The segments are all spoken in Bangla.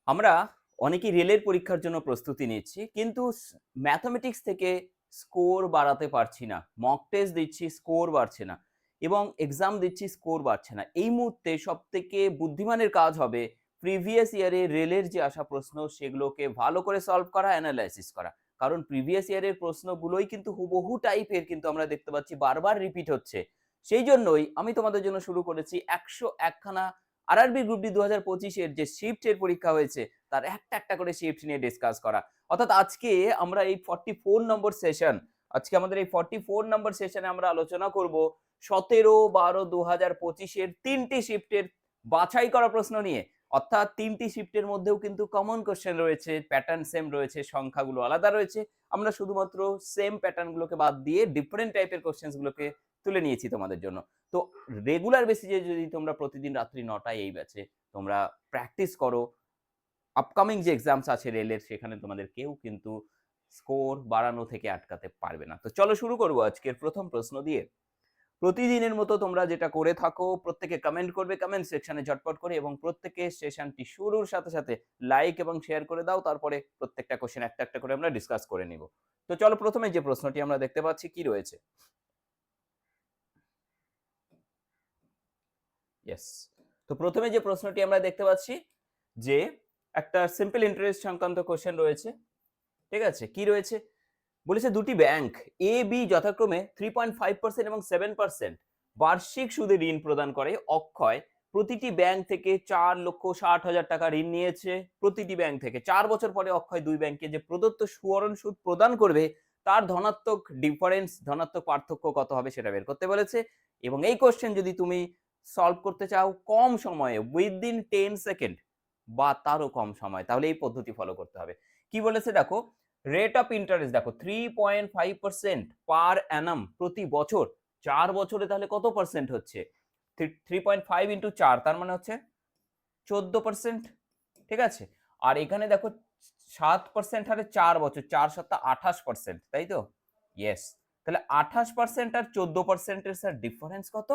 আমরা অনেকেই রেলের পরীক্ষার জন্য প্রস্তুতি নিচ্ছি, কিন্তু ম্যাথমেটিক্স থেকে স্কোর বাড়াতে পারছি না। মক টেস্ট দিচ্ছি, স্কোর বাড়ছে না, এবং এক্সাম দিচ্ছি, স্কোর বাড়ছে না। এই মুহূর্তে সব থেকে বুদ্ধিমানের কাজ হবে প্রিভিয়াস ইয়ারে রেলের যে আসা প্রশ্ন সেগুলোকে ভালো করে সলভ করা, অ্যানালাইসিস করা। কারণ প্রিভিয়াস ইয়ারের প্রশ্নগুলোই কিন্তু হুবহু টাইপের, কিন্তু আমরা দেখতে পাচ্ছি বারবার রিপিট হচ্ছে। সেই জন্যই আমি তোমাদের জন্য শুরু করেছি ১০১খানা আরআরবি গ্রুপ ডি ২০২৫-এর যে শিফটের পরীক্ষা হয়েছে তার একটা একটা করে শিফট নিয়ে ডিসকাস করা। অর্থাৎ আজকে আমরা এই 44 নম্বর সেশন, আজকে আমাদের এই 44 নম্বর সেশনে আমরা আলোচনা করব ১৭/১২/২০২৫-এর ৩টি শিফটের বাছাই করা প্রশ্ন নিয়ে। অর্থাৎ ৩টি শিফটের মধ্যেও কিন্তু কমন কোশ্চেন রয়েছে, প্যাটার্ন সেম রয়েছে, সংখ্যাগুলো আলাদা রয়েছে। আমরা শুধুমাত্র সেম প্যাটার্নগুলোকে বাদ দিয়ে ডিফারেন্ট টাইপের কোশ্চেনগুলোকে তুলে নিয়েছি তোমাদের জন্য। তো রেগুলার বেসিসে যদি তোমরা প্রতিদিন রাত্রি ৯টায় এই ব্যাচে তোমরা প্র্যাকটিস করো, আপকামিং যে এক্সামস আছে রেলের সেখানে তোমাদের কেউ কিন্তু স্কোর বাড়ানো থেকে আটকাতে পারবে না। তো চলো শুরু করবো আজকের প্রথম প্রশ্ন দিয়ে। প্রতিদিনের মতো তোমরা যেটা করে থাকো, প্রত্যেকে কমেন্ট করবে কমেন্ট সেকশনে ঝটপট করে, এবং প্রত্যেকে সেশনটি শুরুর সাথে সাথে লাইক এবং শেয়ার করে দাও। তারপরে প্রত্যেকটা কোশ্চেন একটা একটা করে আমরা ডিসকাস করে নিব। তো চলো প্রথমে যে প্রশ্নটি আমরা দেখতে পাচ্ছি কি রয়েছে। ইয়েস। তো প্রথমে যে প্রশ্নটি আমরা দেখতে পাচ্ছি যে একটা সিম্পল ইন্টারেস্ট সংক্রান্ত কোশ্চেন রয়েছে। ঠিক আছে, কি রয়েছে বলেছে, দুটি ব্যাংক এ বি যথাক্রমে 3.5% এবং 7% বার্ষিক সুদে ঋণ প্রদান করে। অক্ষয় প্রতিটি ব্যাংক থেকে 4,60,000 টাকা ঋণ নিয়েছে। প্রতিটি ব্যাংক থেকে 4 বছর পরে অক্ষয় দুই ব্যাংকে যে প্রদত্ত সুবরণ সুদ প্রদান করবে তার ধনাত্মক ডিফারেন্স, ধনাত্মক পার্থক্য কত হবে সেটা বের করতে বলেছে। এবং এই কোশ্চেন যদি তুমি সলভ করতে চাও কম সময়ে, উইদিন 10 সেকেন্ড বা তারও কম সময়, তাহলে এই পদ্ধতি ফলো করতে হবে। কি বলেছে দেখো, রেট অফ ইন্টারেস্ট দেখো 3.5% পার অ্যানাম প্রতি বছর। 4 বছরে তাহলে কত পার্সেন্ট হচ্ছে? 3.5 ইন্টু 4 তার মানে হচ্ছে 14%। ঠিক আছে, আর এখানে দেখো 7% হারে 4 বছর, 4 7 28%, তাই তো? ইয়েস। তাহলে 28% আর 14%-এর স্যার ডিফারেন্স কত?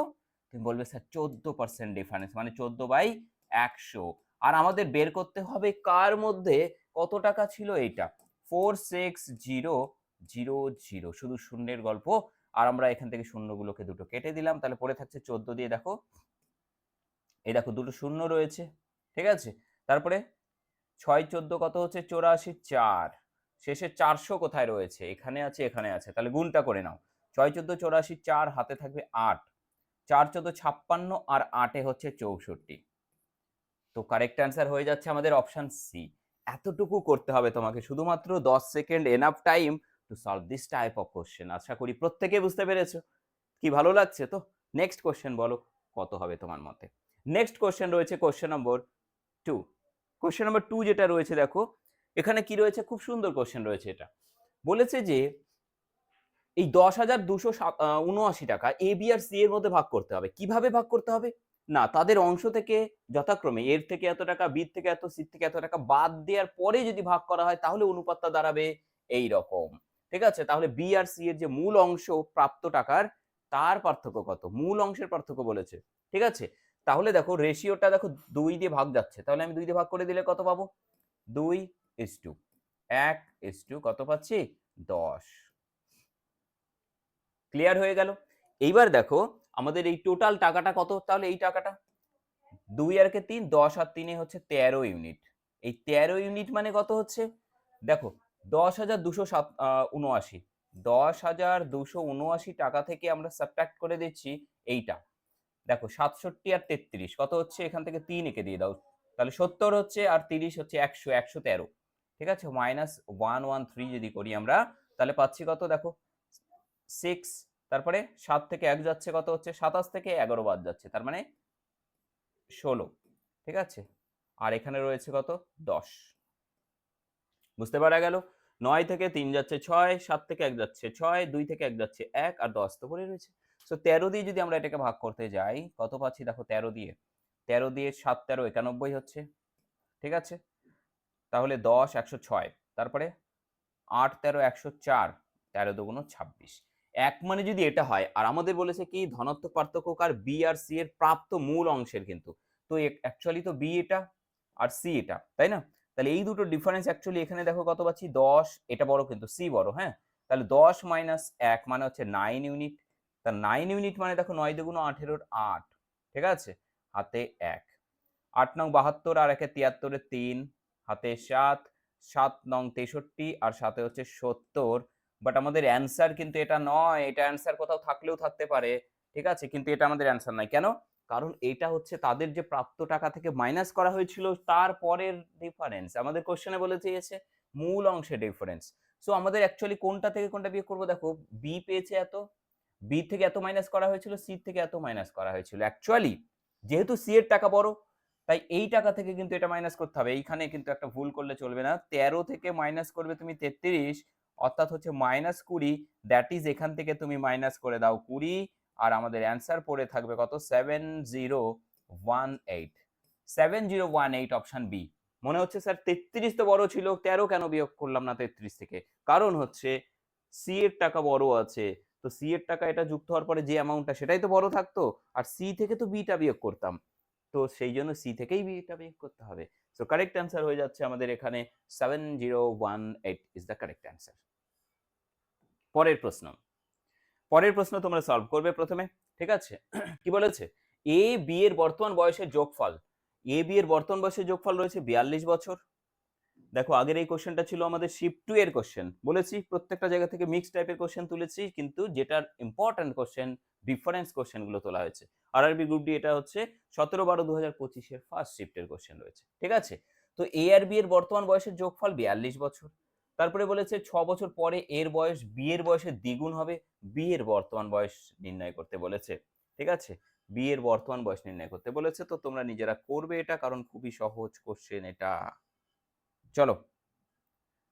তুমি বলবে স্যার 14% ডিফারেন্স, মানে 14/100। আর আমাদের বের করতে হবে কার মধ্যে কত টাকা ছিল, এইটা 46000, শুধু শূন্যের গল্প। আর আমরা এখান থেকে শূন্যগুলোকে দুটো কেটে দিলাম, তাহলে পড়ে থাকছে 14 দিয়ে। দেখো এই দেখো দুটো শূন্য রয়েছে। ঠিক আছে, তারপরে 6 14 কত হচ্ছে 84, 4 শেষে 400 কোথায় রয়েছে? এখানে আছে, এখানে আছে, তাহলে গুণটা করে নাও। 6 14 84, 4 হাতে থাকবে 8, 4 14 56 আর 8 হচ্ছে 64। তো কারেক্ট অ্যান্সার হয়ে যাচ্ছে আমাদের অপশন সি। এতটুকু করতে হবে তোমাকে, শুধুমাত্র 10 second enough time to solve this type of question. আশা করি প্রত্যেকে বুঝতে পেরেছো। কি ভালো লাগছে তো? নেক্সট কোশ্চেন বলো কত হবে তোমার মতে। নেক্সট কোশ্চেন রয়েছে কোশ্চেন নম্বর 2। কোশ্চেন নম্বর 2 যেটা রয়েছে দেখো, এখানে কি রয়েছে, খুব সুন্দর কোশ্চেন রয়েছে। এটা বলেছে যে এই 10,279 টাকা এ বি আর সি এর মধ্যে ভাগ করতে হবে। কিভাবে ভাগ করতে হবে? না, তাদের অংশ থেকে যথাক্রমে এর থেকে এত টাকা, বি থেকে এত, সি থেকে এত টাকা বাদ দেওয়ার পরে যদি ভাগ করা হয় তাহলে অনুপাতটা দাঁড়াবে এই রকম। ঠিক আছে, তাহলে বি আর সি এর যে মূল অংশ প্রাপ্ত টাকার তার পার্থক্য কত? মূল অংশের পার্থক্য বলেছে। ঠিক আছে, তাহলে দেখো রেশিওটা দেখো 2 দিয়ে ভাগ যাচ্ছে, তাহলে আমি 2 দিয়ে ভাগ করে দিলে কত পাবো? 2:1, 1:, কত পাচ্ছি? 10। ক্লিয়ার হয়ে গেল। এইবার দেখো আমাদের এই টোটাল টাকাটা কত, তাহলে এই টাকাটা 2 আর 3, 10 আর 3 হচ্ছে 13 ইউনিট। এই 13 ইউনিট মানে কত হচ্ছে? দেখো 10,279, 10,279 টাকা থেকে আমরা সাবট্রাক্ট করে দিচ্ছি এইটা। দেখো 67 আর 33 কত হচ্ছে? এখান থেকে 3 এঁকে দিয়ে দাও, তাহলে 70 হচ্ছে, আর 30 হচ্ছে 100, 113। ঠিক আছে, -113 যদি করি আমরা তাহলে পাচ্ছি কত? দেখো 6, তারপরে 7 থেকে 1 যাচ্ছে, কত হচ্ছে? 27 থেকে 11 বাদ যাচ্ছে, তার মানে 16। ঠিক আছে, আর এখানে রয়েছে কত? 10। বুঝতে পারা গেল? 9 থেকে 3 যাচ্ছে 6, 7 থেকে 1 যাচ্ছে 6, 2 থেকে 1 যাচ্ছে 1, আর 10 তো পড়ে রয়েছে। সো 13 দিয়ে যদি আমরা এটাকে ভাগ করতে যাই কত পাচ্ছি? দেখো 13 দিয়ে 7 13 91 হচ্ছে। ঠিক আছে, তাহলে 10 106, তারপরে 8 13 104, 13 দুগুণ 26। এক মানে যদি এটা হয়, আর আমাদের বলেছে কি ধনাত্মক পার্থক্য কার? বি আর সি এর প্রাপ্ত মূল অংশের, কিন্তু তো অ্যাকচুয়ালি তো বি এটা আর সি এটা, তাই না? তাহলে এই দুটো ডিফারেন্স অ্যাকচুয়ালি এখানে দেখো কত পাচ্ছি 10, এটা বড় কিন্তু সি বড়, হ্যাঁ, তাহলে 10 মাইনাস 1 মানে হচ্ছে 9 ইউনিট। তা 9 ইউনিট মানে দেখো 9 দুগুণ 18 8, ঠিক আছে, হাতে 1, 8 নং 72 আর 1 73 3, হাতে 7, 7 নং 63 আর সাথে হচ্ছে 70। বাট আমাদের অ্যান্সার কিন্তু এটা নয়, এটা অ্যান্সার কোথাও থাকলেও থাকতে পারে, ঠিক আছে, কিন্তু এটা আমাদের অ্যান্সার নয়। কেন? কারণ এটা হচ্ছে তাদের যে প্রাপ্ত টাকা থেকে মাইনাস করা হয়েছিল তারপরের ডিফারেন্স। আমাদের কোশ্চেনে বলে দিয়েছে মূল অংশে ডিফারেন্স। সো আমাদের অ্যাকচুয়ালি কোনটা থেকে কোনটা বিয়োগ করবো, দেখো বি পেয়েছে এত, বি থেকে এত মাইনাস করা হয়েছিল, সি থেকে এত মাইনাস করা হয়েছিল। অ্যাকচুয়ালি যেহেতু সি এর টাকা বড়, তাই এই টাকা থেকে কিন্তু এটা মাইনাস করতে হবে। এইখানে কিন্তু একটা ভুল করলে চলবে না, 13 থেকে মাইনাস করবে তুমি 33, অর্থাৎ হচ্ছে -20, দ্যাট ইজ এখান থেকে তুমি মাইনাস করে দাও 20, আর আমাদের অ্যান্সার পড়ে থাকবে কত 7018, 7018 অপশন বি। মনে হচ্ছে স্যার 33 তো বড় ছিল, 13 কেন বিয়োগ করলাম না 33 থেকে? কারণ হচ্ছে সি এর টাকা বড় আছে, তো সি এর টাকা এটা যুক্ত হওয়ার পরে যে অ্যামাউন্টটা সেটাই তো বড় থাকতো, আর সি থেকে তো বিটা বিয়োগ করতাম, তো সেই জন্য সি থেকেই বিটা বিয়োগ করতে হবে। সো কারেক্ট অ্যান্সার হয়ে যাচ্ছে আমাদের এখানে 7018 ইজ দ্য কারেক্ট অ্যান্সার। পরের প্রশ্ন, পরের প্রশ্ন তোমরা সলভ করবে প্রথমে, ঠিক আছে। কি বলেছে? এ বি এর বর্তমান বয়সের যোগফল, এ বি এর বর্তমান বয়সের যোগফল রয়েছে 42 বছর। দেখো আগের এই কোশ্চেনটা ছিল আমাদের শিফট 2 এর কোশ্চেন, বলেছি প্রত্যেকটা জায়গা থেকে মিক্স টাইপের কোশ্চেন তুলেছি, কিন্তু যেটার ইম্পর্টেন্ট কোশ্চেন ডিফারেন্স কোশ্চেন গুলো তোলা হয়েছে। আরআরবি গ্রুপ ডি এটা হচ্ছে 17/12/2025 এর ফার্স্ট শিফটের কোশ্চেন রয়েছে, ঠিক আছে। তো এ আর বি এর বর্তমান বয়সের যোগফল 42 বছর। তারপরে বলেছে 6 বছর পরে এর বয়স বি এর বয়সের দ্বিগুণ হবে, বি এর বর্তমান বয়স নির্ণয় করতে বলেছে, ঠিক আছে, বি এর বর্তমান বয়স নির্ণয় করতে বলেছে। তো তোমরা নিজেরা করবে এটা, কারণ খুবই সহজ কোশ্চেন এটা। চলো,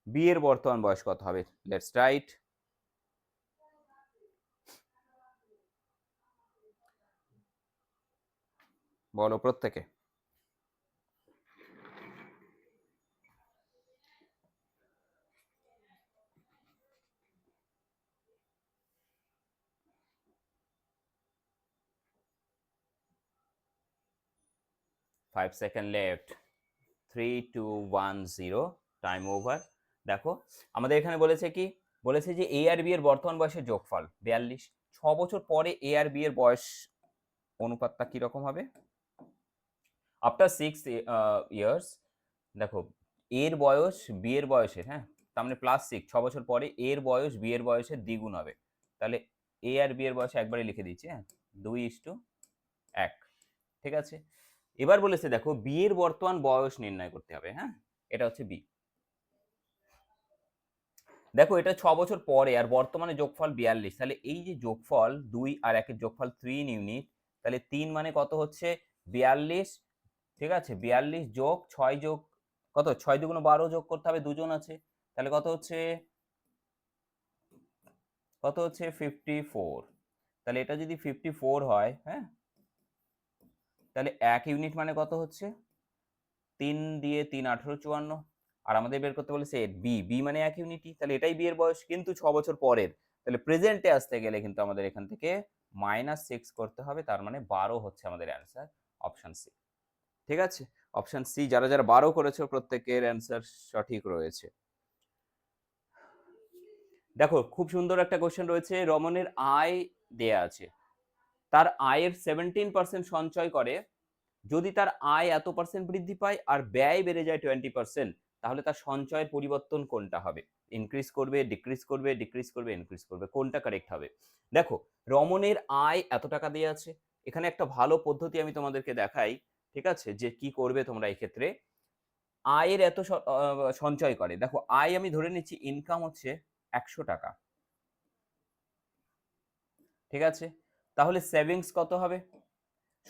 বি এর বর্তমান বয়স কত হবে, লেটস রাইট। বলো প্রত্যেকে। Five second left, 3 2 1 0, time over. দেখো আমাদের এখানে বলেছে কি, বলেছে যে এ আর বি এর বর্তমান বয়সের যোগফল 42, 6 বছর পরে এ আর বি এর বয়স অনুপাতটা কিরকম হবে, আফটার 6 ইয়ার্স। দেখো এর বয়স বি এর বয়সের, হ্যাঁ, তার মানে +6, 6 বছর পরে এর বয়স বি এর বয়সের দ্বিগুণ হবে। তাহলে এ আর বি এর বয়স একবারে লিখে দিচ্ছি, হ্যাঁ, 2:1, ঠিক আছে। এবার বলেছে দেখো বি এর বর্তমান বয়স নির্ণয় করতে হবে, হ্যাঁ, এটা হচ্ছে বি। দেখো এটা 6 বছর পরে আর বর্তমানে যোগফল 42, তাহলে এই যে যোগফল 2 আর 1 এর যোগফল 3 ইউনিট, তাহলে 3 মানে কত হচ্ছে 42, ঠিক আছে, 42 যোগ 6 যোগ কত, 6 দুগুণ 12 যোগ করতে হবে, দুজন আছে, তাহলে কত হচ্ছে, কত হচ্ছে 54। তাহলে এটা যদি 54 হয়, হ্যাঁ, তাহলে 1 ইউনিট মানে কত হচ্ছে, 3 দিয়ে 3 18 54, আর আমাদের বের করতে বলেছে বি, বি মানে 1 ইউনিটই, তাহলে এটাই বি এর বয়স, কিন্তু 6 বছর পরের। তাহলে প্রেজেন্টে আসতে গেলে কিন্তু আমাদের এখান থেকে -6 করতে হবে, তার মানে 12 হচ্ছে আমাদের অ্যান্সার, অপশন সি, ঠিক আছে। অপশন সি, যারা যারা 12 করেছো প্রত্যেকের অ্যান্সার সঠিক রয়েছে। দেখো খুব সুন্দর একটা কোশ্চেন রয়েছে, রমনের আয় দেয়া আছে, তার আয়ের 17% সঞ্চয় করে, যদি তার আয় এত পার্সেন্ট বৃদ্ধি পায় আর ব্যয় বেড়ে যায় 20%, তাহলে তার সঞ্চয়ের পরিবর্তন কোনটা হবে, ইনক্রিজ করবে, ডিক্রিজ করবে, ডিক্রিজ করবে, ইনক্রিজ করবে, কোনটা কারেক্ট হবে? দেখো রমনের আয় এত টাকা দিয়ে আছে, এখানে একটা ভালো পদ্ধতি আমি তোমাদেরকে দেখাই, ঠিক আছে, যে কি করবে তোমরা এই ক্ষেত্রে। আয়ের এত সঞ্চয় করে, দেখো আয় আমি ধরে নিচ্ছি ইনকাম হচ্ছে 100 টাকা, ঠিক আছে, তাহলে সেভিংস কত হবে,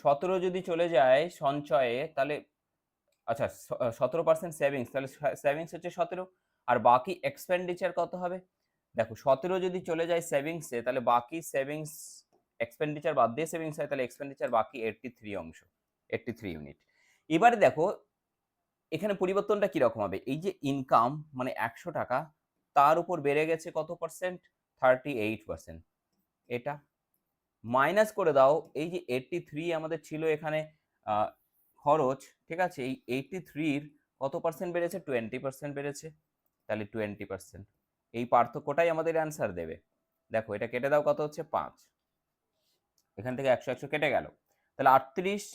17 যদি চলে যায় সঞ্চয়ে, তাহলে আচ্ছা 17% সেভিংস, তাহলে সেভিংস হচ্ছে 17, আর বাকি এক্সপেন্ডিচার কত হবে, দেখো 17 যদি চলে যায় সেভিংসে, তাহলে বাকি সেভিংস এক্সপেন্ডিচার বাদ দিয়ে সেভিংস হয়, তাহলে এক্সপেন্ডিচার বাকি 83 অংশ, 83 ইউনিট। এবারে দেখো এখানে পরিবর্তনটা কিরকম হবে, এই যে ইনকাম মানে 100 টাকা, তার উপর বেড়ে গেছে কত পার্সেন্ট, 38%, এটা মাইনাস করে দাও, এই যে 83 আমাদের ছিল এখানে খরচ, ঠিক আছে, এই 83-র কত পার্সেন্ট বেড়েছে? 20% বেড়েছে, তাহলে 20%। এই পার্থক্যটাই আমাদের অ্যান্সার দেবে। দেখো এটা কেটে দাও, কত হচ্ছে? 5। এখান থেকে 100 100 কেটে গেল, তাহলে 38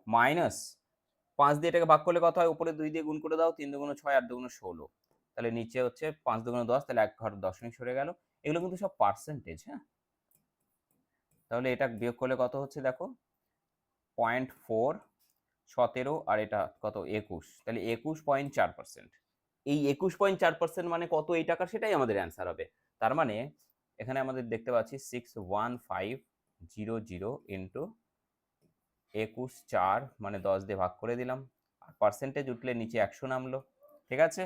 মাইনাস 5 দিয়ে এটাকে ভাগ করলে কত হয়? উপরে 2 দিয়ে গুণ করে দাও, 3 দুগুণ 6, 8 দুগুণ 16, তাহলে নিচে হচ্ছে 5 দুগুণ 10, তাহলে এক ঘর দশমিক সরে গেল। এগুলো কিন্তু সব পার্সেন্টেজ। হ্যাঁ, তাহলে এটা বিয়োগ করলে কত হচ্ছে দেখো, 0.4, 17 আর এটা কত? 21, তাহলে 21.4%। এই 21.4% মানে কত এই টাকার? সেটাই আমাদের অ্যান্সার হবে। তার মানে এখানে আমাদের দেখতে পাচ্ছি 61500 ইন্টু 21.4 মানে 10 দিয়ে ভাগ করে দিলাম, আর পার্সেন্টেজ উঠলে নিচে 100 নামলো। ঠিক আছে,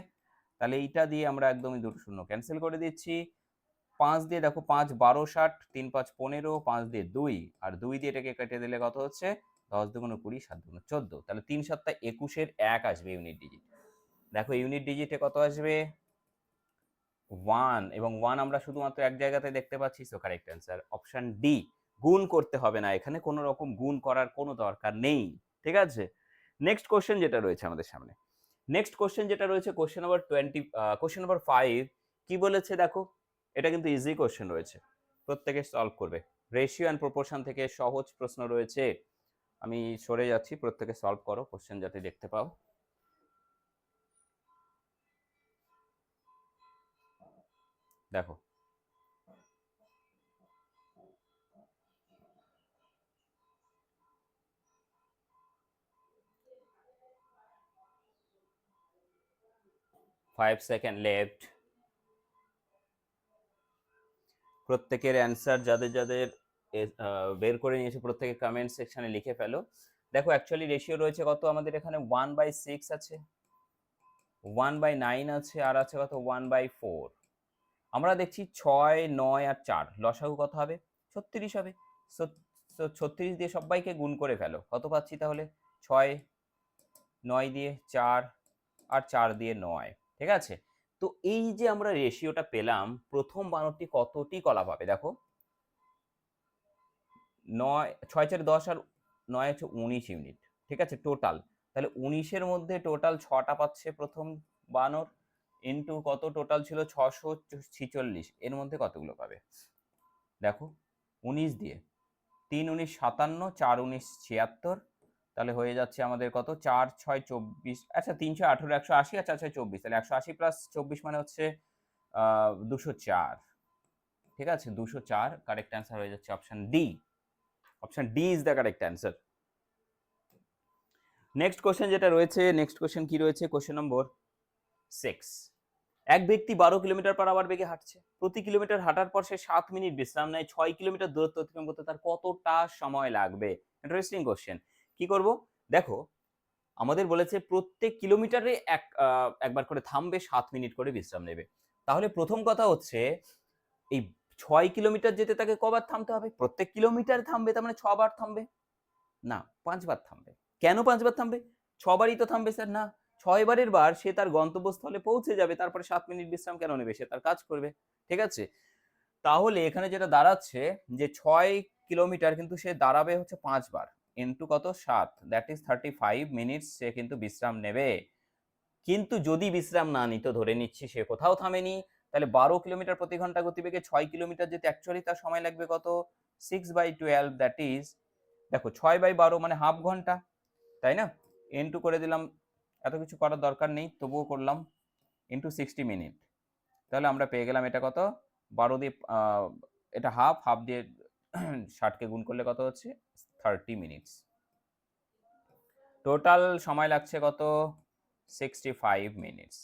তাহলে এইটা দিয়ে আমরা একদমই দুটো শূন্য ক্যান্সেল করে দিচ্ছি। 5 দিয়ে দেখো, 5 12 60, 3 5 15, 5 দিয়ে 2, আর 2 দিয়ে এটাকে কেটে দিলে কত হচ্ছে? 10 দুগুণ 20, 7 দুগুণ 14, তাহলে 3 7 21 1 আসবে ইউনিট ডিজিট। দেখো ইউনিট ডিজিটে কত আসবে? 1, এবং 1 আমরা শুধুমাত্র এক জায়গাতে দেখতে পাচ্ছি, so correct answer option D. গুণ করতে হবে না, এখানে কোনো রকম গুণ করার কোনো দরকার নেই। ঠিক আছে, নেক্সট কোশ্চেন যেটা রয়েছে আমাদের সামনে, নেক্সট কোশ্চেন যেটা রয়েছে, কোশ্চেন নাম্বার 20, কোশ্চেন নাম্বার 5 কি বলেছে দেখো। এটা কিন্তু ইজি কোশ্চেন রয়েছে, প্রত্যেকে সলভ করবে। রেশিও অ্যান্ড প্রপোর্শন থেকে সহজ প্রশ্ন রয়েছে, আমি সরে যাচ্ছি, প্রত্যেকে সলভ করো কোশ্চেন যাতে দেখতে পাও। দেখো 5 সেকেন্ড লেফট। প্রত্যেকের অ্যান্সার যাদের যাদের বের করে নিয়েছে প্রত্যেকে কমেন্ট সেকশনে লিখে ফেলো। দেখো অ্যাকচুয়ালি রেশিও রয়েছে কত আমাদের এখানে? 1/6 আছে, 1/9 আছে, আর আছে কত? 1/4। আমরা দেখছি 6 9 আর 4 লসাগু কত হবে? 36 হবে। সো 36 দিয়ে সবাইকে গুণ করে ফেলো, কত পাচ্ছি তাহলে? 6 9 দিয়ে 4, আর 4 দিয়ে 9। ঠিক আছে, তো এই যে আমরা রেশিওটা পেলাম, প্রথম বানরটি কতটি কলা পাবে? দেখো 9 6 4 10 আর 9 হচ্ছে 19 ইউনিট। ঠিক আছে, টোটাল, তাহলে 19-এর মধ্যে টোটাল 6টা পাচ্ছে প্রথম বানর, ইন্টু কত টোটাল ছিল? 646, এর মধ্যে কতগুলো পাবে? দেখো 19 দিয়ে 3 19 57, 4 19 76, তাহলে হয়ে যাচ্ছে আমাদের কত? 4 6 24, আচ্ছা 3 6 18, 180, আচ্ছা 6 24, তাহলে 180 প্লাস 24 মানে হচ্ছে 204। ঠিক আছে, 204 কারেক্ট অ্যান্সার হয়ে যাচ্ছে option D. Option D is the correct answer. Next question যেটা রয়েছে, নেক্সট কোশ্চেন কি রয়েছে? Question number 6। এক ব্যক্তি 12 কিলোমিটার পার আওয়ার বেগে হাঁটছে। প্রতি কিলোমিটার হাঁটার পর সে 7 মিনিট বিশ্রাম নেয়। 6 কিলোমিটার দূরত্ব অতিক্রম করতে তার কতটা সময় লাগবে? Interesting question. কি করব? দেখো আমাদের বলেছে প্রত্যেক কিলোমিটারে একবার করে থামবে, 7 মিনিট করে বিশ্রাম নেবে। তাহলে প্রথম কথা হচ্ছে, এই 6 কিলোমিটার যেতে তাকে কবার থামতে হবে? প্রত্যেক কিলোমিটার থামবে, তার মানে 6 বার থামবে না, 5 বার থামবে। কেন 5 বার থামবে? 6 বারই তো থামবে স্যার। না, 6 বারের বার সে তার গন্তব্যস্থলে পৌঁছে যাবে, তারপরে 7 মিনিট বিশ্রাম কেন নেবে? সে তার কাজ করবে। ঠিক আছে, তাহলে এখানে যেটা দাঁড়াচ্ছে যে 6 কিলোমিটার কিন্তু সে দাঁড়াবে হচ্ছে 5 বার, ইন্টু কত? 7, দ্যাট ইজ 35 মিনিটস সে কিন্তু বিশ্রাম নেবে। কিন্তু যদি বিশ্রাম না নিত, ধরে নিচ্ছি সে কোথাও থামেনি, তাহলে 12 কিলোমিটার প্রতি ঘন্টা গতিবেগে 6 কিলোমিটার যেতে অ্যাকচুয়ালি তার সময় লাগবে কত? 6/12, দ্যাট ইজ, দেখো 6/12 মানে হাফ ঘন্টা, তাই না? ইন্টু করে দিলাম, এত কিছু করার দরকার নেই, তবুও করলাম, ইন্টু 60 মিনিট, তাহলে আমরা পেয়ে গেলাম এটা কত? 12 দিয়ে এটা হাফ, হাফ দিয়ে 60কে গুণ করলে কত হচ্ছে? 30 মিনিটস। টোটাল সময় লাগছে কত? 65 মিনিটস।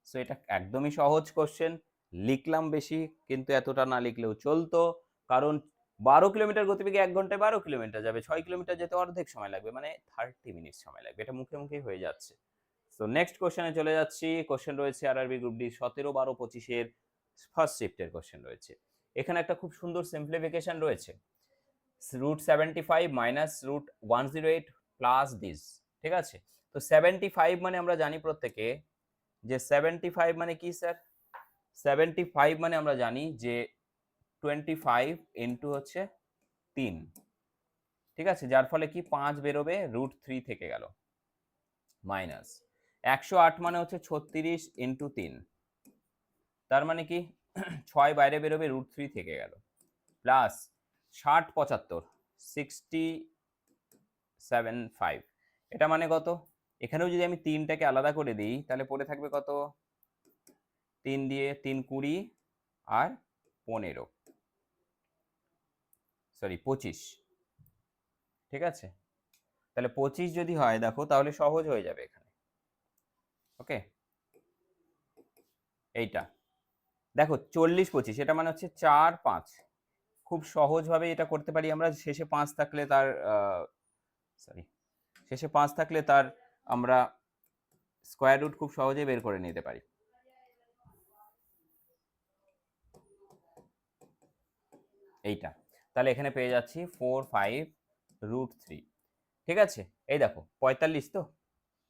সো এটা একদমই সহজ কোশ্চেন, লিখলাম বেশি, কিন্তু এতটা না লিখলেও চলতো, কারণ 12 কিলোমিটার গতিবেগে 1 ঘন্টায় 12 কিলোমিটার যাবে, 6 কিলোমিটার যেতে অর্ধেক সময় লাগবে, মানে 30 মিনিট সময় লাগবে, এটা মুখে মুখেই হয়ে যাচ্ছে। তো নেক্সট কোশ্চেনে চলে যাচ্ছি। কোশ্চেন রয়েছে আরআরবি গ্রুপ ডি 17 12 25-এর ফার্স্ট শিফটের কোশ্চেন রয়েছে। এখানে একটা খুব সুন্দর সিম্পলিফিকেশন রয়েছে, √75 মাইনাস √108 প্লাস দিস। ঠিক আছে, তো 75 মানে আমরা জানি প্রত্যেকে যে 75 মানে কি স্যার? 75 মানে আমরা জানি যে 25 ইন্টু হচ্ছে 3। ঠিক আছে, যার ফলে কি 5 বেরোবে, √3 থেকে গেল। মাইনাস 108 মানে হচ্ছে 36 ইন্টু 3, তার মানে কি 6 বাইরে বেরোবে, √3 থেকে গেল, প্লাস 60 75 675, এটা মানে কত? এখানেও যদি আমি 3টাকে আলাদা করে দিই তাহলে পড়ে থাকবে কত? 3 দিয়ে 3 20 আর 15, সরি 25, ঠিক আছে? তাহলে 25 যদি হয় দেখো তাহলে সহজ হয়ে যাবে এখানে। ওকে, এইটা দেখো 40 25, এটা মানে হচ্ছে 4 5, খুব সহজভাবে এটা করতে পারি আমরা। শেষে 5 থাকলে তার সরি শেষে 5 থাকলে তার আমরা স্কোয়ার রুট খুব সহজেই বের করে নিতে পারি। এইটা তাহলে এখানে পেয়ে যাচ্ছি 4 5 √3, ঠিক আছে? এই দেখো 45, তো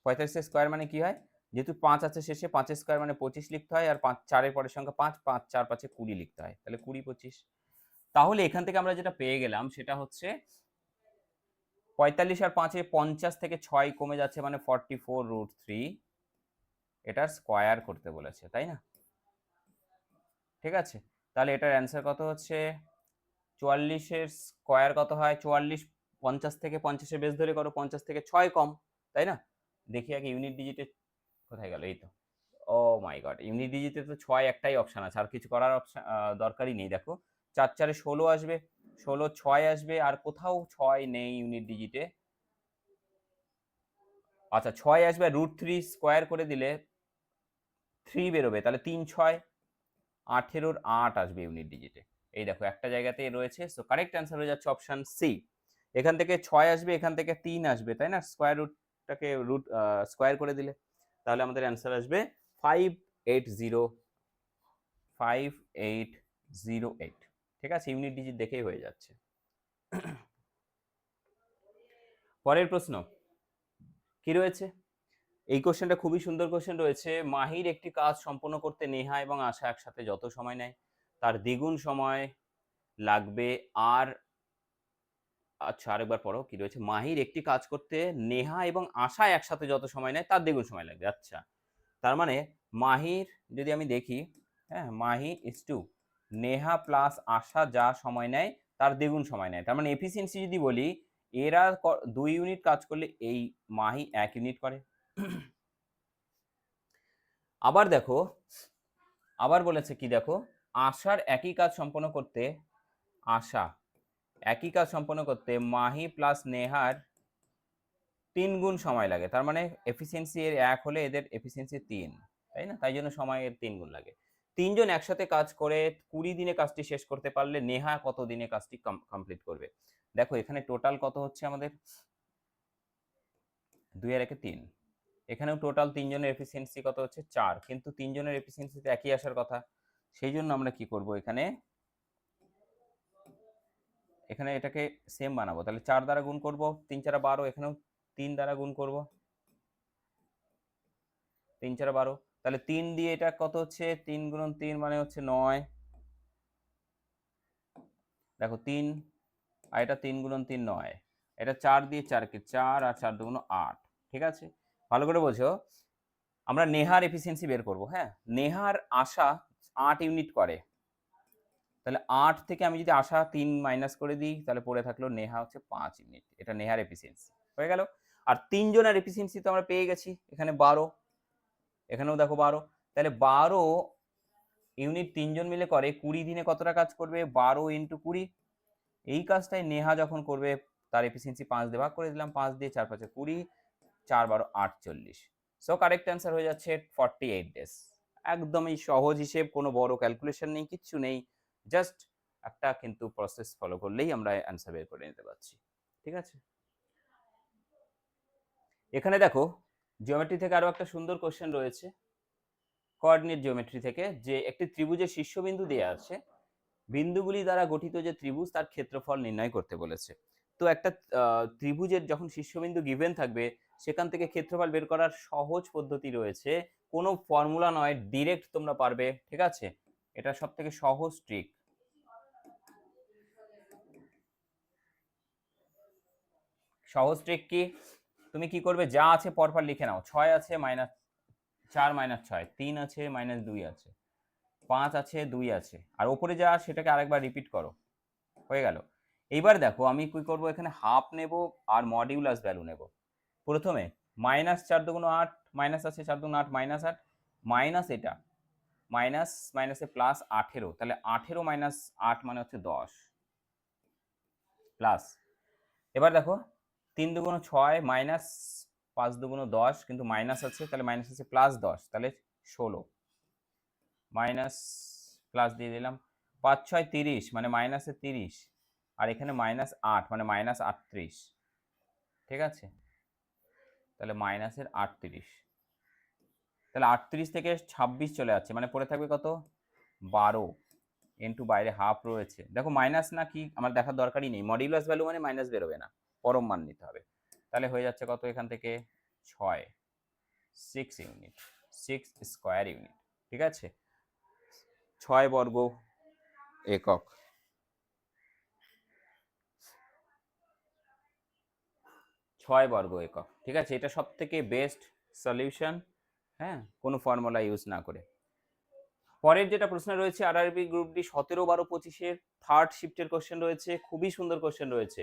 45 স্কোয়ার মানে কি হয়, যেহেতু 5 আছে শেষে, 5 স্কোয়ার মানে 25 লিখতে হয়, আর 5 4 পরের সংখ্যা 5, 5 4 5 20 লিখতে হয়, তাহলে 20 25। তাহলে এখান থেকে আমরা যেটা পেয়ে গেলাম সেটা হচ্ছে 45 আর 5-এ 50 থেকে 6 কমে যাচ্ছে, মানে 44 √3, এটার স্কোয়ার করতে বলেছে, তাই না? ঠিক আছে, তাহলে এটার অ্যান্সার কত হচ্ছে? 44-এর স্কোয়ার কত হয়? 44 50 থেকে 50-এর বেস ধরে করো, 50 থেকে 6 কম, তাই না? দেখি আগে ইউনিট ডিজিটে কোথায় গেল, এই তো। ও মাই গড, ইউনিট ডিজিটে তো 6 একটাই অপশন আছে, আর কিছু করার অপশন দরকারই নেই। দেখো 4 4-এ 16 আসবে, 16 6 আসবে, আর কোথাও 6 নেই ইউনিট ডিজিটে। আচ্ছা 6 আসবে, √3 স্কোয়ার করে দিলে 3 বেরোবে, তাহলে 3 6 18-এর 8 আসবে ইউনিট ডিজিটে। এই দেখো একটা জায়গাতে রয়েছে, সো কারেক্ট অ্যান্সার হয়ে যাচ্ছে অপশন সি। এখান থেকে 6 আসবে, এখান থেকে 3 আসবে, তাই না? স্কোয়ার রুটটাকে স্কোয়ার করে দিলে তাহলে আমাদের অ্যান্সার আসবে 5808, ঠিক আছে? ইউনিট ডিজিট দেখেই হয়ে যাচ্ছে। পরের প্রশ্ন কি রয়েছে? এই কোশ্চেনটা খুবই সুন্দর কোশ্চেন রয়েছে। মাহির একটি কাজ সম্পন্ন করতে নেহা এবং আশা একসাথে যত সময় নেয় তার দ্বিগুণ সময় লাগবে, আর আচ্ছা আরেকবার পড়ো কি রয়েছে। মাহির একটি কাজ করতে নেহা এবং আশা একসাথে যত সময় নেয় তার দ্বিগুণ সময় লাগবে। আচ্ছা, তার মানে মাহির যদি আমি দেখি, হ্যাঁ, Mahi is to Neha plus Asha যা সময় নেয় তার দ্বিগুণ সময় নেয়, তার মানে এফিসিয়েন্সি যদি বলি, এরা 2 ইউনিট কাজ করলে এই মাহি 1 ইউনিট করে। আবার দেখো, আবার বলেছে কি দেখো, আশার একই কাজ সম্পন্ন করতে, আশা একই কাজ সম্পন্ন করতে মাহি প্লাস নেহার 3 গুণ সময় লাগে, তার মানে এফিসিয়েন্সি এর 1 হলে এদের এফিসিয়েন্সি 3, তাই না? তাই জন্য সময়ের 3 গুণ লাগে। 3 জন একসাথে কাজ করে 20 দিনে কাজটি শেষ করতে পারলে নেহা কত দিনে কাজটি কমপ্লিট করবে? দেখো এখানে টোটাল কত হচ্ছে আমাদের, 2 আর 1-এ 3, এখানেও টোটাল 3 জনের এফিসিয়েন্সি কত হচ্ছে 4, কিন্তু 3 জনের এফিসিয়েন্সি তো একই আসার কথা। সেই জন্য আমরা কি করব, এখানে এখানে এটাকে সেম বানাবো, তাহলে 4 দ্বারা গুণ করব, 3 4 12, এখানেও 3 দ্বারা গুণ করব, 3 4 12, তাহলে 3 দিয়ে এটা কত হচ্ছে, 3 গুণন 3 মানে হচ্ছে 9, দেখো 3, আর এটা 3 গুণন 3 9, এটা 4 দিয়ে 4 কে 4, আর 4 দুগুণ 8, ঠিক আছে? ভালো করে বোঝো, আমরা নেহার এফিসিয়েন্সি বের করব। হ্যাঁ, নেহার আশা 8 ইউনিট করে, তাহলে 8 থেকে আমি যদি আশা 3 মাইনাস করে দিই তাহলে পড়ে থাকলো নেহা হচ্ছে 5 ইউনিট, এটা নেহার এফিসিয়েন্সি হয়ে গেল। আর 3 জনের এফিসিয়েন্সি তো আমরা পেয়ে গেছি, এখানে 12, এখানেও দেখো 12, তাহলে 12 ইউনিট 3 জন মিলে করে, 20 দিনে কতটা কাজ করবে, 12 ইন্টু 20। এই কাজটাই নেহা যখন করবে তার এফিসিয়েন্সি 5 দিয়ে ভাগ করে দিলাম, 5 দিয়ে 4 5 20, 4 12 48, সো কারেক্ট অ্যান্সার হয়ে যাচ্ছে 48 ডেজ। একদমই সহজ হিসেব, কোনো বড় ক্যালকুলেশন নেই, কিচ্ছু নেই, জাস্ট একটা কিন্তু প্রসেস ফলো করলেই আমরা অ্যান্সার বের করে নিতে পারছি, ঠিক আছে? এখানে দেখো জিওমেট্রি থেকে আরো একটা সুন্দর কোশ্চেন রয়েছে, কোঅর্ডিনেট জিওমেট্রি থেকে, যে একটি ত্রিভুজের শীর্ষবিন্দু দেওয়া আছে, বিন্দুগুলি দ্বারা গঠিত যে ত্রিভুজ তার ক্ষেত্রফল নির্ণয় করতে বলেছে। তো একটা ত্রিভুজের যখন শীর্ষবিন্দু গিভেন থাকবে, সেখান থেকে ক্ষেত্রফল বের করার সহজ পদ্ধতি রয়েছে, কোনো ফর্মুলা নয়, ডিরেক্ট তোমরা পারবে, ঠিক আছে? এটা সব থেকে সহজ ট্রিক। সহজ ট্রিক কি, তুমি কি করবে, যা আছে পরপর লিখে নাও। 6 আছে -4 -6, 3 আছে -2 আছে, 5 আছে, 2 আছে, আর ওপরে যা সেটাকে আরেকবার রিপিট করো, হয়ে গেল। এইবার দেখো আমি কি করব, এখানে হাফ নেব আর মডিউলাস ভ্যালু নেব। প্রথমে -4 দুগুণ 8, মাইনাস আছে 4 দুগুণ 8, -8, মাইনাস এটা মাইনাস মাইনাসে প্লাস 18, তাহলে 18 - 8 মানে হচ্ছে 10 প্লাস। এবার দেখো 3 দুগুণ 6 মাইনাস 5 দুগুণ 10, কিন্তু মাইনাস আছে, তাহলে মাইনাস আছে প্লাস 10, তাহলে 16 মাইনাস প্লাস দিয়ে দিলাম। 5 6 30 মানে মাইনাসে 30, আর এখানে -8 মানে -38, ঠিক আছে, তাহলে মাইনাসের 38, তাহলে 38 থেকে 26 চলে যাচ্ছে, মানে পড়ে থাকবে কত, 12 ইন্টু বাইরে হাফ রয়েছে। দেখো মাইনাস না কি আমার দেখার দরকারই নেই, মডিউলাস ভ্যালু মানে মাইনাস বেরোবে না, পরম মান নিতে হবে। তাহলে হয়ে যাচ্ছে কত এখান থেকে 6 ইউনিট, 6 স্কোয়ার ইউনিট, ঠিক আছে, 6 বর্গ একক। বর্গ একক, ঠিক আছে, এটা সব থেকে বেস্ট সলিউশন, হ্যাঁ, কোনো ফর্মুলা ইউজ না করে। পরের যেটা প্রশ্ন রয়েছে আরআরবি গ্রুপ ডি 17, 12, 25-এর থার্ড শিফটের কোশ্চেন রয়েছে, খুবই সুন্দর কোশ্চেন রয়েছে।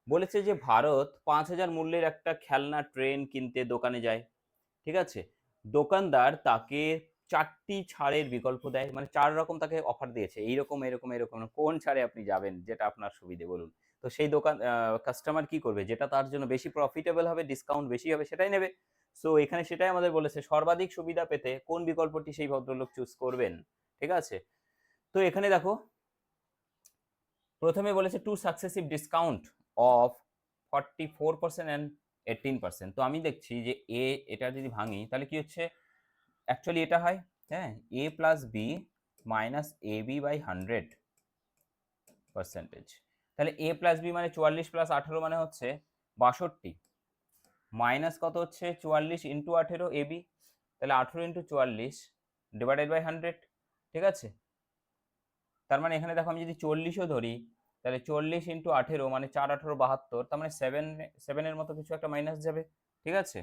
বলেছে যে ভারত 5,000 মূল্যের একটা খেলনা ট্রেন কিনতে দোকানে যায়, ঠিক আছে, দোকানদার তাকে 4টি ছাড়ের বিকল্প দেয়, মানে 4 রকম তাকে অফার দিয়েছে, এইরকম এরকম এরকম, কোন ছাড়ে আপনি যাবেন, যেটা আপনার সুবিধে বলুন। তো সেই দোকান কাস্টমার কি করবে, যেটা তার জন্য বেশি প্রফিটেবল হবে, ডিসকাউন্ট বেশি হবে, সেটাই নেবে। সো এখানে সেটাই আমাদের বলেছে, সর্বাধিক সুবিধা পেতে কোন বিকল্পটি সেই ভদ্রলোক চুজ করবেন, ঠিক আছে। তো এখানে দেখো প্রথমে বলেছে two successive discount of 44% and 18%। তো আমি দেখছি যে এটা যদি ভাঙি তাহলে কি হচ্ছে, অ্যাকচুয়ালি এটা হয়, হ্যাঁ, a plus B minus A B by 100%। তাহলে a প্লাস বি মানে 44 প্লাস 18 মানে হচ্ছে 62, মাইনাস কত হচ্ছে 44 ইন্টু 18 এ বি, তাহলে 18 ইন্টু 44 ডিভাইডেড বাই 100, ঠিক আছে। তার মানে এখানে দেখো আমি যদি 40ও ধরি, তাহলে 40 ইন্টু 18 মানে 4 18 72, তার মানে 7 এর মতো কিছু একটা মাইনাস যাবে, ঠিক আছে,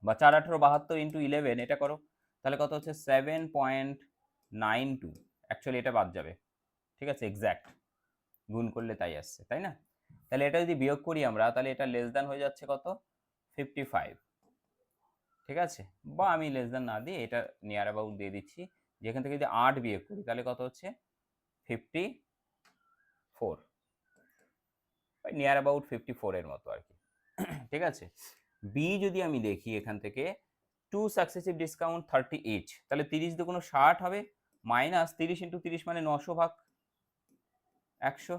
বা 4 18 72 ইন্টু 11 এটা করো, তাহলে কত হচ্ছে 7.92, অ্যাকচুয়ালি এটা বাদ যাবে, ঠিক আছে, এক্স্যাক্ট গুণ করলে তাই আসছে, তাই না। তাহলে এটা যদি বিয়োগ করি আমরা, তাহলে এটা লেস দ্যান হয়ে যাচ্ছে কত 55, ঠিক আছে, বা আমি লেস দ্যান না দিয়ে এটা নিয়ার অ্যাবাউট দিয়ে দিচ্ছি, যেখান থেকে যদি 8 বিয়োগ করি তাহলে কত হচ্ছে 54, নিয়ার অ্যাবাউট 54 এর মতো আর কি, ঠিক আছে। বি যদি আমি দেখি এখান থেকে টু সাকসেসিভ ডিসকাউন্ট 38, তাহলে 30 দুগুণ 60 হবে, মাইনাস 30 ইন্টু 30 মানে 900 ভাগ 100,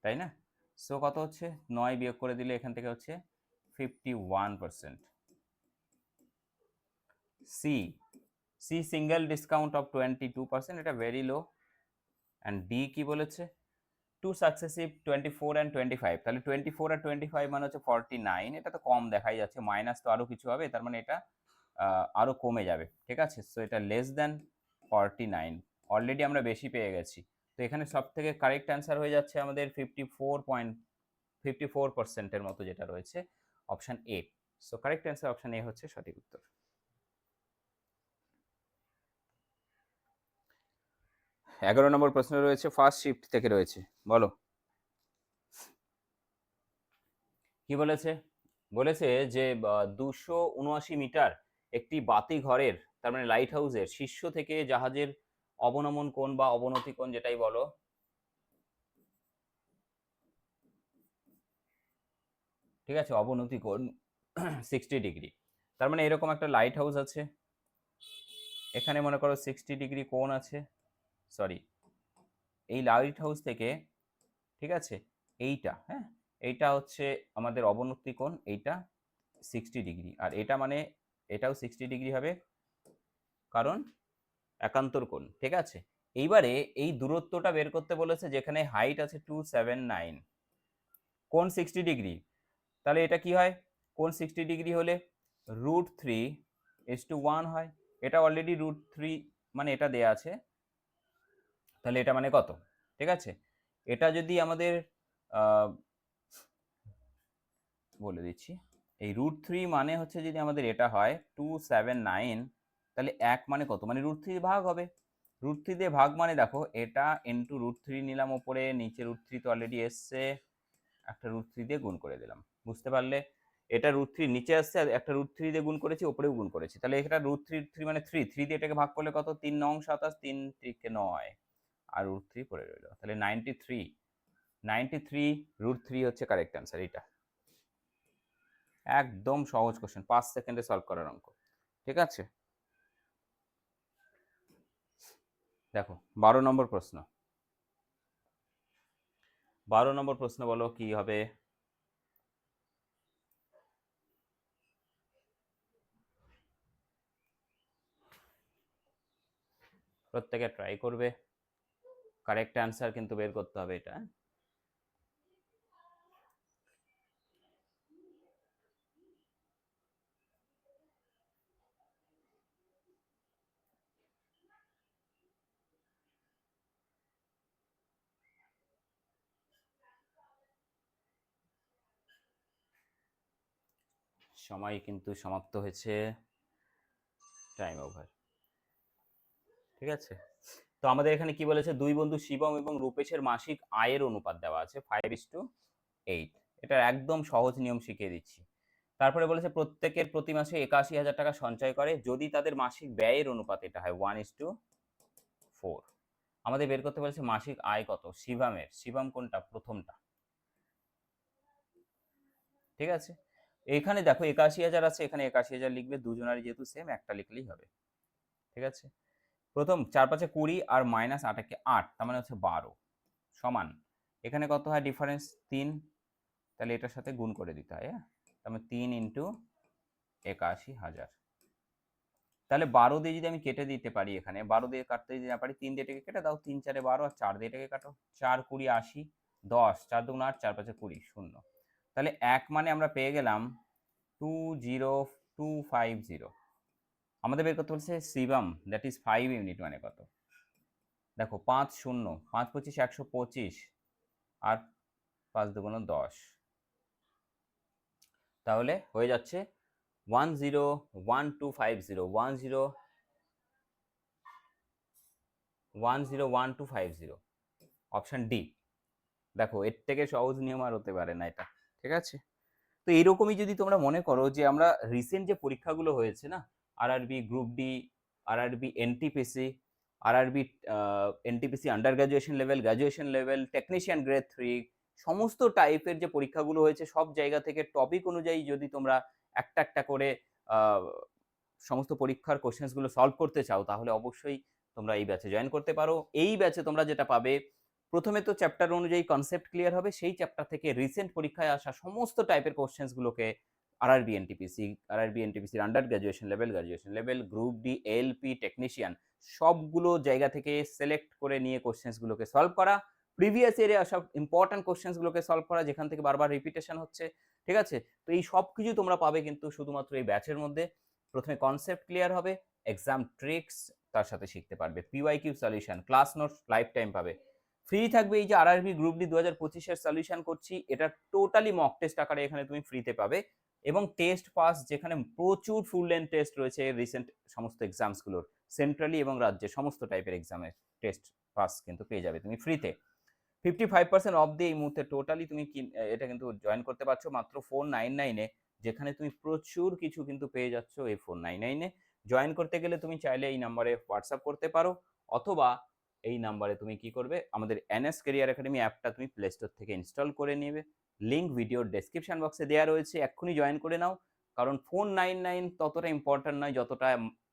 তাই না। সো কত হচ্ছে 9 বিয়োগ করে দিলে এখান থেকে হচ্ছে 51%। সি সিঙ্গেল ডিসকাউন্ট অফ 22%, এটা ভেরি লো। অ্যান্ড ডি কি বলেছে, টু সাকসেসিভ 24 অ্যান্ড 25, তাহলে 24 আর 25 মানে হচ্ছে 49, এটা তো কম দেখাই যাচ্ছে, মাইনাস তো আরো কিছু হবে, তার মানে এটা আরো কমে যাবে, ঠিক আছে। সো এটা লেস দ্যান 49, অলরেডি আমরা বেশি পেয়ে গেছি। তো এখানে সব থেকে কারেক্ট অ্যান্সার হয়ে যাচ্ছে আমাদের 54.54%-এর মতো যেটা রয়েছে, option A. So correct answer option A হচ্ছে সঠিক উত্তর। 11 নম্বর প্রশ্ন রয়েছে, ফার্স্ট শিফট থেকে রয়েছে, বলো কি বলেছে। বলেছে যে 279 মিটার একটি বাতি ঘরের, তার মানে লাইট হাউসের শীর্ষ থেকে জাহাজের অবনমন কোণ বা অবনতি কোণ, যেটাই বলো, ঠিক আছে, অবনতি কোণ 60 ডিগ্রি। তার মানে এরকম একটা লাইট হাউস আছে, এখানে মনে করো 60 ডিগ্রি কোণ আছে, সরি, এই লাইট হাউস থেকে, ঠিক আছে, এইটা, হ্যাঁ, এইটা হচ্ছে আমাদের অবনতি কোণ, এইটা 60 ডিগ্রি, আর এটা মানে এটাও 60 ডিগ্রি হবে, কারণ একান্তর কোণ, ঠিক আছে। এইবারে এই দূরত্বটা বের করতে বলেছে, যেখানে হাইট আছে 279, কোণ 60 ডিগ্রি, তাহলে এটা কি হয়, কোণ 60 ডিগ্রি হলে √3:1 হয়, এটা অলরেডি √3 মানে এটা দেয়া আছে, তাহলে এটা মানে কত, ঠিক আছে। এটা যদি আমাদের বলে দিচ্ছি, এই √3 মানে হচ্ছে যদি আমাদের এটা হয় 279, তাহলে 1 মানে কত, মানে √3 ভাগ হবে। √3 দিয়ে ভাগ মানে দেখো এটা ইন্টু √3 নিলাম ওপরে, নিচে √3 তো অলরেডি এসছে, একটা √3 দিয়ে গুণ করে দিলাম। বুঝতে পারলে, এটা √3 নিচে আসছে আর একটা √3 দিয়ে গুণ করেছি, ওপরেও গুণ করেছি, তাহলে এটা √3 মানে 3 দিয়ে এটাকে ভাগ করলে কত, 3 9 27, 3 3 9 আর √3 পড়ে রইল, তাহলে 93 √3 হচ্ছে কারেক্ট অ্যান্সার। এটা একদম সহজ কোশ্চেন, 5 সেকেন্ডে সলভ করার অঙ্ক। ঠিক আছে, দেখো 12 নম্বর প্রশ্ন। 12 নম্বর প্রশ্ন বলো কি হবে। প্রত্যেকে ট্রাই করবে, কারেক্ট অ্যান্সার কিন্তু বের করতে হবে এটা। সময় কিন্তু সমাপ্ত হয়েছে, টাইম ওভার। ঠিক আছে, তো আমাদের এখানে কি বলেছে, দুই বন্ধু শিবম এবং রূপেশের মাসিক আয়ের অনুপাত দেওয়া আছে 5:8। এটা একদম সহজ নিয়ম শিখিয়ে দিচ্ছি। তারপরে বলেছে প্রত্যেকের প্রতি মাসে 81,000 টাকা সঞ্চয় করে যদি তাদের মাসিক ব্যয়ের অনুপাত এটা হয় 1:4। আমাদের বের করতে বলেছে মাসিক আয় কত শিবমের, শিবম কোনটা, প্রথমটা। ঠিক আছে, এখানে দেখো 81,000 আছে, এখানে 81,000 লিখবে, দুজনারই যেহেতু সেম একটা লিখলেই হবে। ঠিক আছে, প্রথম 4 5 20 আর মাইনাস 8 8, তার মানে হচ্ছে 12 সমান, এখানে কত হয় ডিফারেন্স 3, তাহলে এটার সাথে গুণ করে দিতে হয়। হ্যাঁ, তার মানে 3 ইন্টু 81,000। তাহলে 12 দিয়ে যদি আমি কেটে দিতে পারি, এখানে 12 দিয়ে কাটতে যদি না পারি, 3 দিয়ে এটাকে কেটে দাও, 3 4 12 আর 4 দিয়ে এটাকে কাটো, 4 20 80, 10 4 2 8, 4 5 20 0। তাহলে 1 মানে আমরা পেয়ে গেলাম 20250। আমাদের বের করতে বলছে শিবম, দ্যাট ইজ 5 ইউনিট, মানে কত দেখো 5 0 5 25 125 আর 5 2 10, তাহলে হয়ে যাচ্ছে 101250, অপশন ডি। দেখো এর থেকে সহজ নিয়ম আর হতে পারে না এটা। ঠিক আছে, তো এইরকমই যদি তোমরা মনে করো যে আমরা রিসেন্ট যে পরীক্ষাগুলো হয়েছে না, RRB group D, RRB NTPC, RRB NTPC under graduation level, graduation level, technician grade 3, সমস্ত টাইপের যে পরীক্ষাগুলো হয়েছে সব জায়গা থেকে টপিক অনুযায়ী যদি তোমরা একটা একটা করে সমস্ত পরীক্ষার কোশ্চেন্সগুলো সলভ করতে চাও, তাহলে অবশ্যই তোমরা এই ব্যাচে জয়েন করতে পারো। এই ব্যাচে তোমরা যেটা পাবে, প্রথমে তো চ্যাপ্টার অনুযায়ী কনসেপ্ট ক্লিয়ার হবে, সেই চ্যাপ্টার থেকে রিসেন্ট পরীক্ষায় আসা সমস্ত টাইপের কোশ্চেন্সগুলোকে আরআরবি এনটিপিসির under graduation level, group D, LP, technician, সবগুলো জায়গা থেকে সিলেক্ট করে নিয়ে কোশ্চেন্সগুলোকে সলভ করা, প্রিভিয়াস ইয়ারে আসা ইম্পর্টেন্ট কোশ্চেন্সগুলোকে সলভ করা যেখান থেকে বারবার রিপিটেশন হচ্ছে। ঠিক আছে, তো এই সব কিছু তোমরা পাবে কিন্তু শুধুমাত্র এই ব্যাচের মধ্যে। প্রথমে কনসেপ্ট ক্লিয়ার হবে, এক্সাম ট্রিক্স তার সাথে শিখতে পারবে, PYQ solution, class notes life time পাবে। ফ্রি থাকবে এই যে আরআরবি গ্রুপ ডি 2025-এর সলিউশন করছি, এটা টোটালি মক টেস্ট আকারে এখানে তুমি ফ্রিতে পাবে, এবং টেস্ট পাস, যেখানে প্রচুর ফুল লেন্থ টেস্ট রয়েছে রিসেন্ট সমস্ত এক্সামসগুলোর, সেন্ট্রালি এবং রাজ্যে সমস্ত টাইপের এক্সামের টেস্ট পাস কিন্তু পেয়ে যাবে তুমি ফ্রিতে। 55% অফ দিয়ে এই মুহূর্তে টোটালি তুমি এটা কিন্তু জয়েন করতে পারছো মাত্র 499-এ, যেখানে তুমি প্রচুর কিছু কিন্তু পেয়ে যাচ্ছ এই 499-এ। জয়েন করতে গেলে তুমি চাইলে এই নাম্বারে হোয়াটসঅ্যাপ করতে পারো, অথবা এই নাম্বারে তুমি কি করবে, আমাদের এনএস ক্যারিয়ার একাডেমি অ্যাপটা তুমি প্লে স্টোর থেকে ইনস্টল করে নেবে, লিঙ্ক ভিডিওর ডেসক্রিপশন বক্সে দেওয়া রয়েছে, এক্ষুনি জয়েন করে নাও। কারণ 499 ততটা ইম্পর্টেন্ট নয় যতটা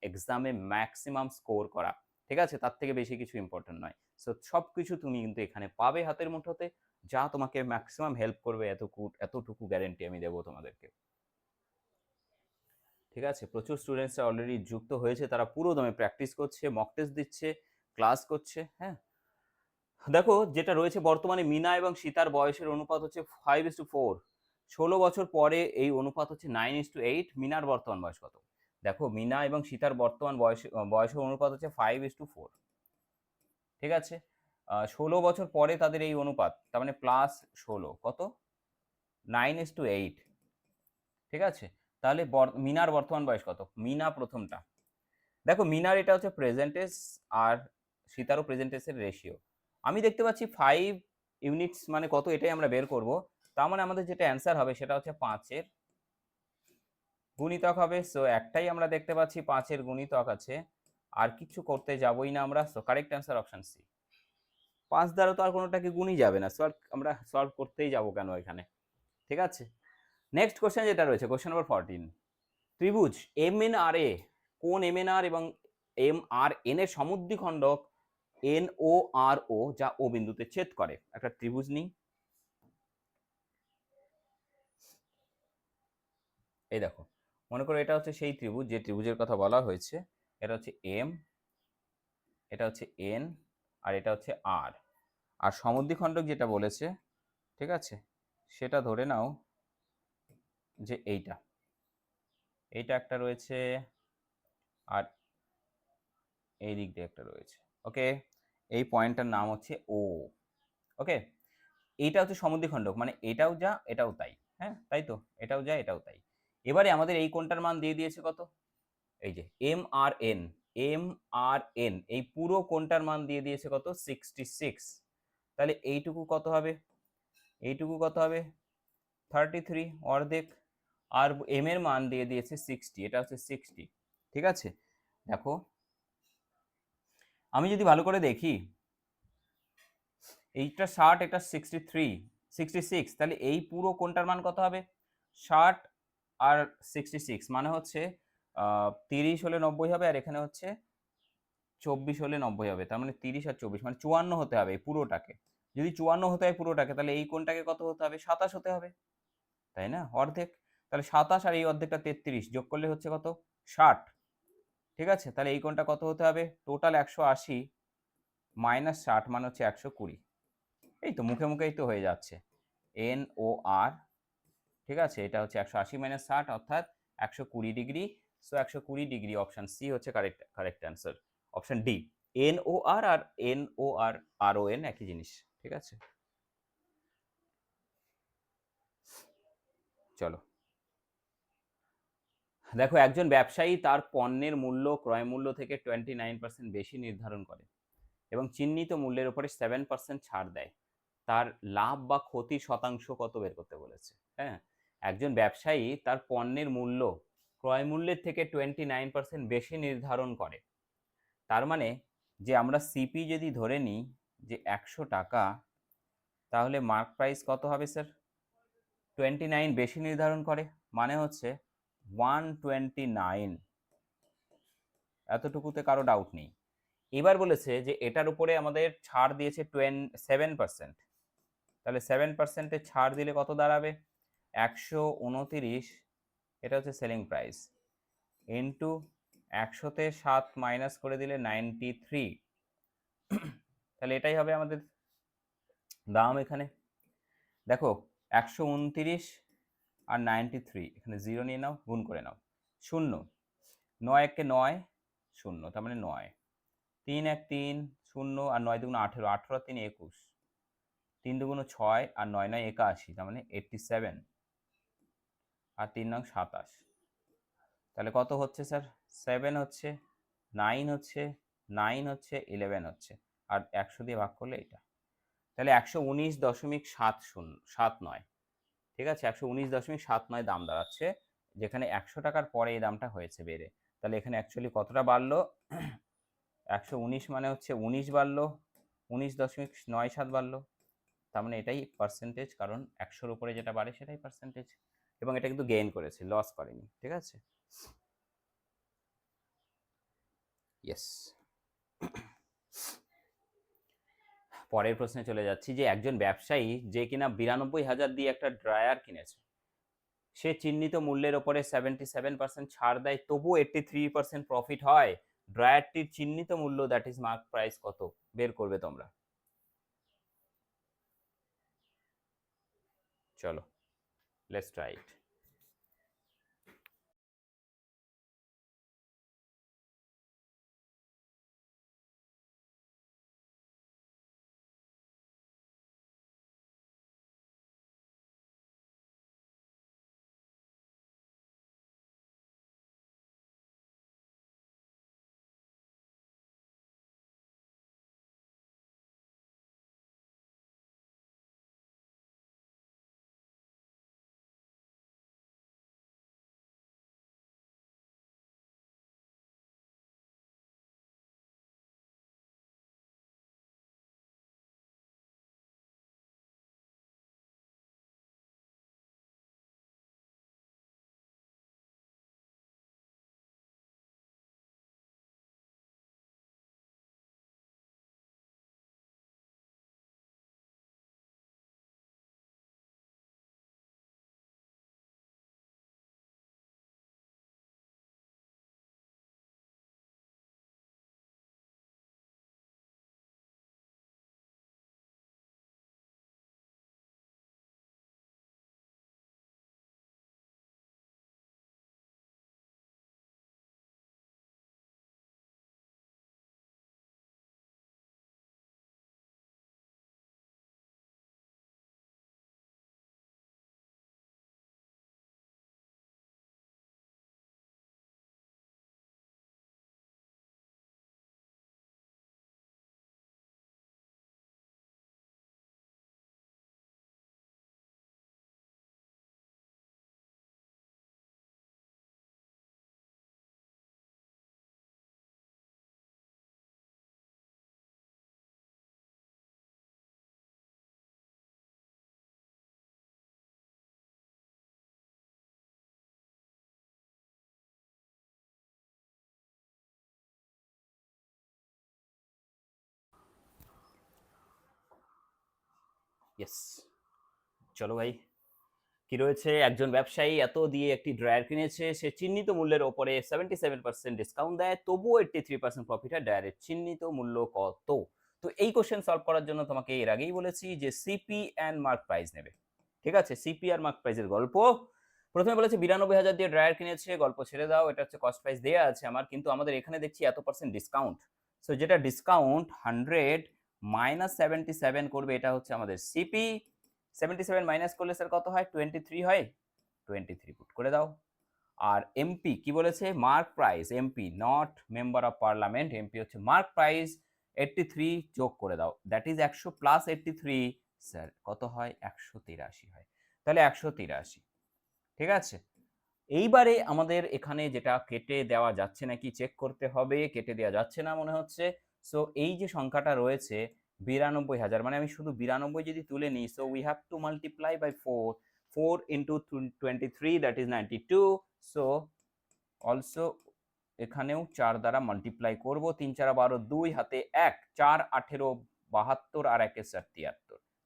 এক্সামে ম্যাক্সিমাম স্কোর করা। ঠিক আছে, তার থেকে বেশি কিছু ইম্পর্টেন্ট নয়। সো সব কিছু তুমি কিন্তু এখানে পাবে হাতের মুঠোতে, যা তোমাকে ম্যাক্সিমাম হেল্প করবে, এতটুকু গ্যারেন্টি আমি দেবো তোমাদেরকে। ঠিক আছে, প্রচুর স্টুডেন্টসরা অলরেডি যুক্ত হয়েছে, তারা পুরো দমে প্র্যাকটিস করছে, মক টেস্ট দিচ্ছে, ক্লাস করছে। হ্যাঁ, দেখো যেটা রয়েছে বর্তমানে মিনা এবং সীতার বয়সের অনুপাত হচ্ছে 5:4, 16 বছর পরে এই অনুপাত হচ্ছে 9:8। মিনার বর্তমান বয়স কত? দেখো মিনা এবং সীতার বর্তমান বয়সের অনুপাত হচ্ছে 5:4। ঠিক আছে, 16 বছর পরে তাদের এই অনুপাত, তার মানে +16 কত, 9:8। ঠিক আছে, তাহলে মিনার বর্তমান বয়স কত? মিনা প্রথমটা, দেখো মিনার এটা হচ্ছে প্রেজেন্টেজ আর সীতারও প্রেজেন্টেজের রেশিও। আমি দেখতে পাচ্ছি 5 ইউনিটস মানে কত, এটাই আমরা বের করব। তার মানে আমাদের যেটা অ্যান্সার হবে সেটা হচ্ছে 5-এর গুণিতক হবে। সো একটাই আমরা দেখতে পাচ্ছি 5-এর গুণিতক আছে, আর কিছু করতে যাবই না আমরা। So correct answer option C. 5 দ্বারা তো আর কোনোটাকে গুণই যাবে না, আমরা সলভ করতেই যাব কেন এখানে, ঠিক আছে। নেক্সট কোশ্চেন যেটা রয়েছে, কোশ্চেন নম্বর 14, ত্রিভুজ এম এন আর এ, কোন এম এন আর এবং এম আর এন এর সমদ্বিখণ্ডক এন ও আর ও যা ও বিন্দুতে ছেদ করে। একটা ত্রিভুজ নিই, এই দেখো, মনে করো এটা হচ্ছে সেই ত্রিভুজ যে ত্রিভুজের কথা বলা হয়েছে। এটা হচ্ছে এম, এটা হচ্ছে এন, আর এটা হচ্ছে আর। আর সমদ্বিখণ্ডক যেটা বলেছে, ঠিক আছে, সেটা ধরে নাও যে এইটা এইটা একটা রয়েছে, আর এই দিক দিয়ে একটা রয়েছে। ওকে, এই পয়েন্টটার নাম হচ্ছে ও। ওকে, এইটা হচ্ছে সমদ্বিখণ্ডক, মানে এটাও যা এটাও তাই। হ্যাঁ, তাই তো, এটাও যা এটাও তাই। এবারে আমাদের এই কোণটার মান দিয়ে দিয়েছে কত, এই যে M R N, M R N এই পুরো কোণটার মান দিয়ে দিয়েছে কত, 66। তাহলে এইটুকু কত হবে, এইটুকু কত হবে 33 অর্ধেক। আর এম এর মান দিয়ে দিয়েছে 60, এটা হচ্ছে 60। ঠিক আছে, দেখো আমি যদি ভালো করে দেখি, এইটা 60, এটা 63, 66, তাহলে এই পুরো কোণটার মান কত হবে, 60 আর 66 মানে হচ্ছে 30 হলে 90 হবে, আর এখানে হচ্ছে 24 হলে 90 হবে। তার মানে 30 আর 24 মানে 54 হতে হবে এই পুরোটাকে। যদি 54 হতে হয় পুরোটাকে, তাহলে এই কোণটাকে কত হতে হবে, 27 হতে হবে, তাই না, অর্ধেক। তাহলে 27 আর এই অর্ধেকটা 33 যোগ করলে হচ্ছে কত, 60। ঠিক আছে, তাহলে এই কোণটা কত হতে হবে, টোটাল 180 মাইনাস 60 মানে হচ্ছে 120। এই তো মুখে মুখেই তো হয়ে যাচ্ছে, এন ও আর। ঠিক আছে, এটা হচ্ছে 180 মাইনাস 60 অর্থাৎ 120 degree. So 120 degree, option C হচ্ছে correct answer. Option D, N O R R N O R R O N একই জিনিস। ঠিক আছে, চলো দেখো, একজন ব্যবসায়ী তার পণ্যের মূল্য ক্রয় মূল্য থেকে 29% বেশি নির্ধারণ করে এবং চিহ্নিত মূল্যের উপরে 7% ছাড় দেয়। তার লাভ বা ক্ষতির শতাংশ কত বের করতে বলেছে। হ্যাঁ, একজন ব্যবসায়ী তার পণ্যের মূল্য ক্রয় মূল্যের থেকে 29% বেশি নির্ধারণ করে। তার মানে যে আমরা সিপি যদি ধরে নিই যে 100 টাকা, তাহলে মার্ক প্রাইস কত হবে স্যার, 29 বেশি নির্ধারণ করে, মানে হচ্ছে 129। এতটুকুতে কারো ডাউট নেই। এবার বলেছে যে এটার উপরে আমাদের ছাড় দিয়েছে 7%, তাহলে 7%-এর ছাড় দিলে কত দাঁড়াবে, 129, এটা হচ্ছে সেলিং প্রাইস, ইন্টু 100-তে 7 মাইনাস করে দিলে 93। তাহলে এটাই হবে আমাদের দাম এখানে। দেখো 129 আর 93, এখানে 0 নিয়ে নাও, গুণ করে নাও, 0, 9 একে 9, 0, তার মানে 9, 3 এক 3, 0 আর 9 দুগুণ 18, 18 আর 3 21, 3 দুগুণ 6 আর 9 9 81, তার মানে 87, আর 3 নং 27। তাহলে কত হচ্ছে স্যার, 7 হচ্ছে, 9 হচ্ছে, 9 হচ্ছে, 11 হচ্ছে, আর 100 দিয়ে ভাগ করলে এটা, তাহলে 119.7079। ঠিক আছে, 119.79 দাম দাঁড়াচ্ছে, যেখানে 100 টাকার পরে এই দামটা হয়েছে বেড়ে। তাহলে এখানে অ্যাকচুয়ালি কতটা বাড়লো, 119 মানে হচ্ছে 19 বাড়লো, 19.97 বাড়লো। তার মানে এটাই পার্সেন্টেজ, কারণ 100-র উপরে যেটা বাড়ে সেটাই পার্সেন্টেজ। এবং এটা কিন্তু গেইন করেছে, লস করেনি। ঠিক আছে, ইয়েস। পরের প্রশ্নে চলে যাচ্ছি, যে একজন ব্যবসায়ী যে কিনা 92,000 দিয়ে একটা ড্রায়ার কিনেছে, সে চিহ্নিত মূল্যের ওপরে 77% ছাড় দেয়, তবু 83% প্রফিট হয়। ড্রায়ারটির চিহ্নিত মূল্য, দ্যাট ইজ মার্ক প্রাইস, কত বের করবে তোমরা। চলো, লেটস ট্রাই ইট। ইয়েস, চলো ভাই, কি রয়েছে? একজন ব্যবসায়ী এত দিয়ে একটি ড্রায়ার কিনেছে, সে চিহ্নিত মূল্যের ওপরে 77% ডিসকাউন্ট দেয়, তবুও 83% প্রফিট হয়। ড্রায়ারের চিহ্নিত মূল্য কত? তো এই কোশ্চেন সলভ করার জন্য তোমাকে এর আগেই বলেছি যে সিপি অ্যান্ড মার্ক প্রাইস নেবে। ঠিক আছে, সিপি আর মার্ক প্রাইসের গল্প। প্রথমে বলেছে 92,000 দিয়ে ড্রায়ার কিনেছে, গল্প ছেড়ে দাও, এটা হচ্ছে কস্ট প্রাইস দেওয়া আছে আমার, কিন্তু আমাদের এখানে দেখছি এত পার্সেন্ট ডিসকাউন্ট। সো যেটা ডিসকাউন্ট 100 মাইনাস 77 করবে, এটা হচ্ছে আমাদের সিপি। 77 মাইনাস করলে স্যার কত হয়? 23 হয়। 23 পুট করে দাও। আর এমপি কি বলেছে? Mark price, MP not member of parliament, MP হচ্ছে মার্ক প্রাইস। 83 যোগ করে দাও, দ্যাট ইজ 100 প্লাস 83, স্যার কত হয়? 183 হয়। তাহলে 183, ঠিক আছে। এইবারে আমাদের এখানে যেটা কেটে দেওয়া যাচ্ছে নাকি চেক করতে হবে, কেটে দেওয়া যাচ্ছে না মনে হচ্ছে। সো এই যে সংখ্যাটা রয়েছে 92,000, মানে আমি শুধু 92 যদি তুলে নিই, so we have to multiply by 4, 4 into 23, that is 92। So also এখানেও 4 দ্বারা মাল্টিপ্লাই করব, 3 4 12, 2 হাতে 1, 4 18 72, আর 1 4 73,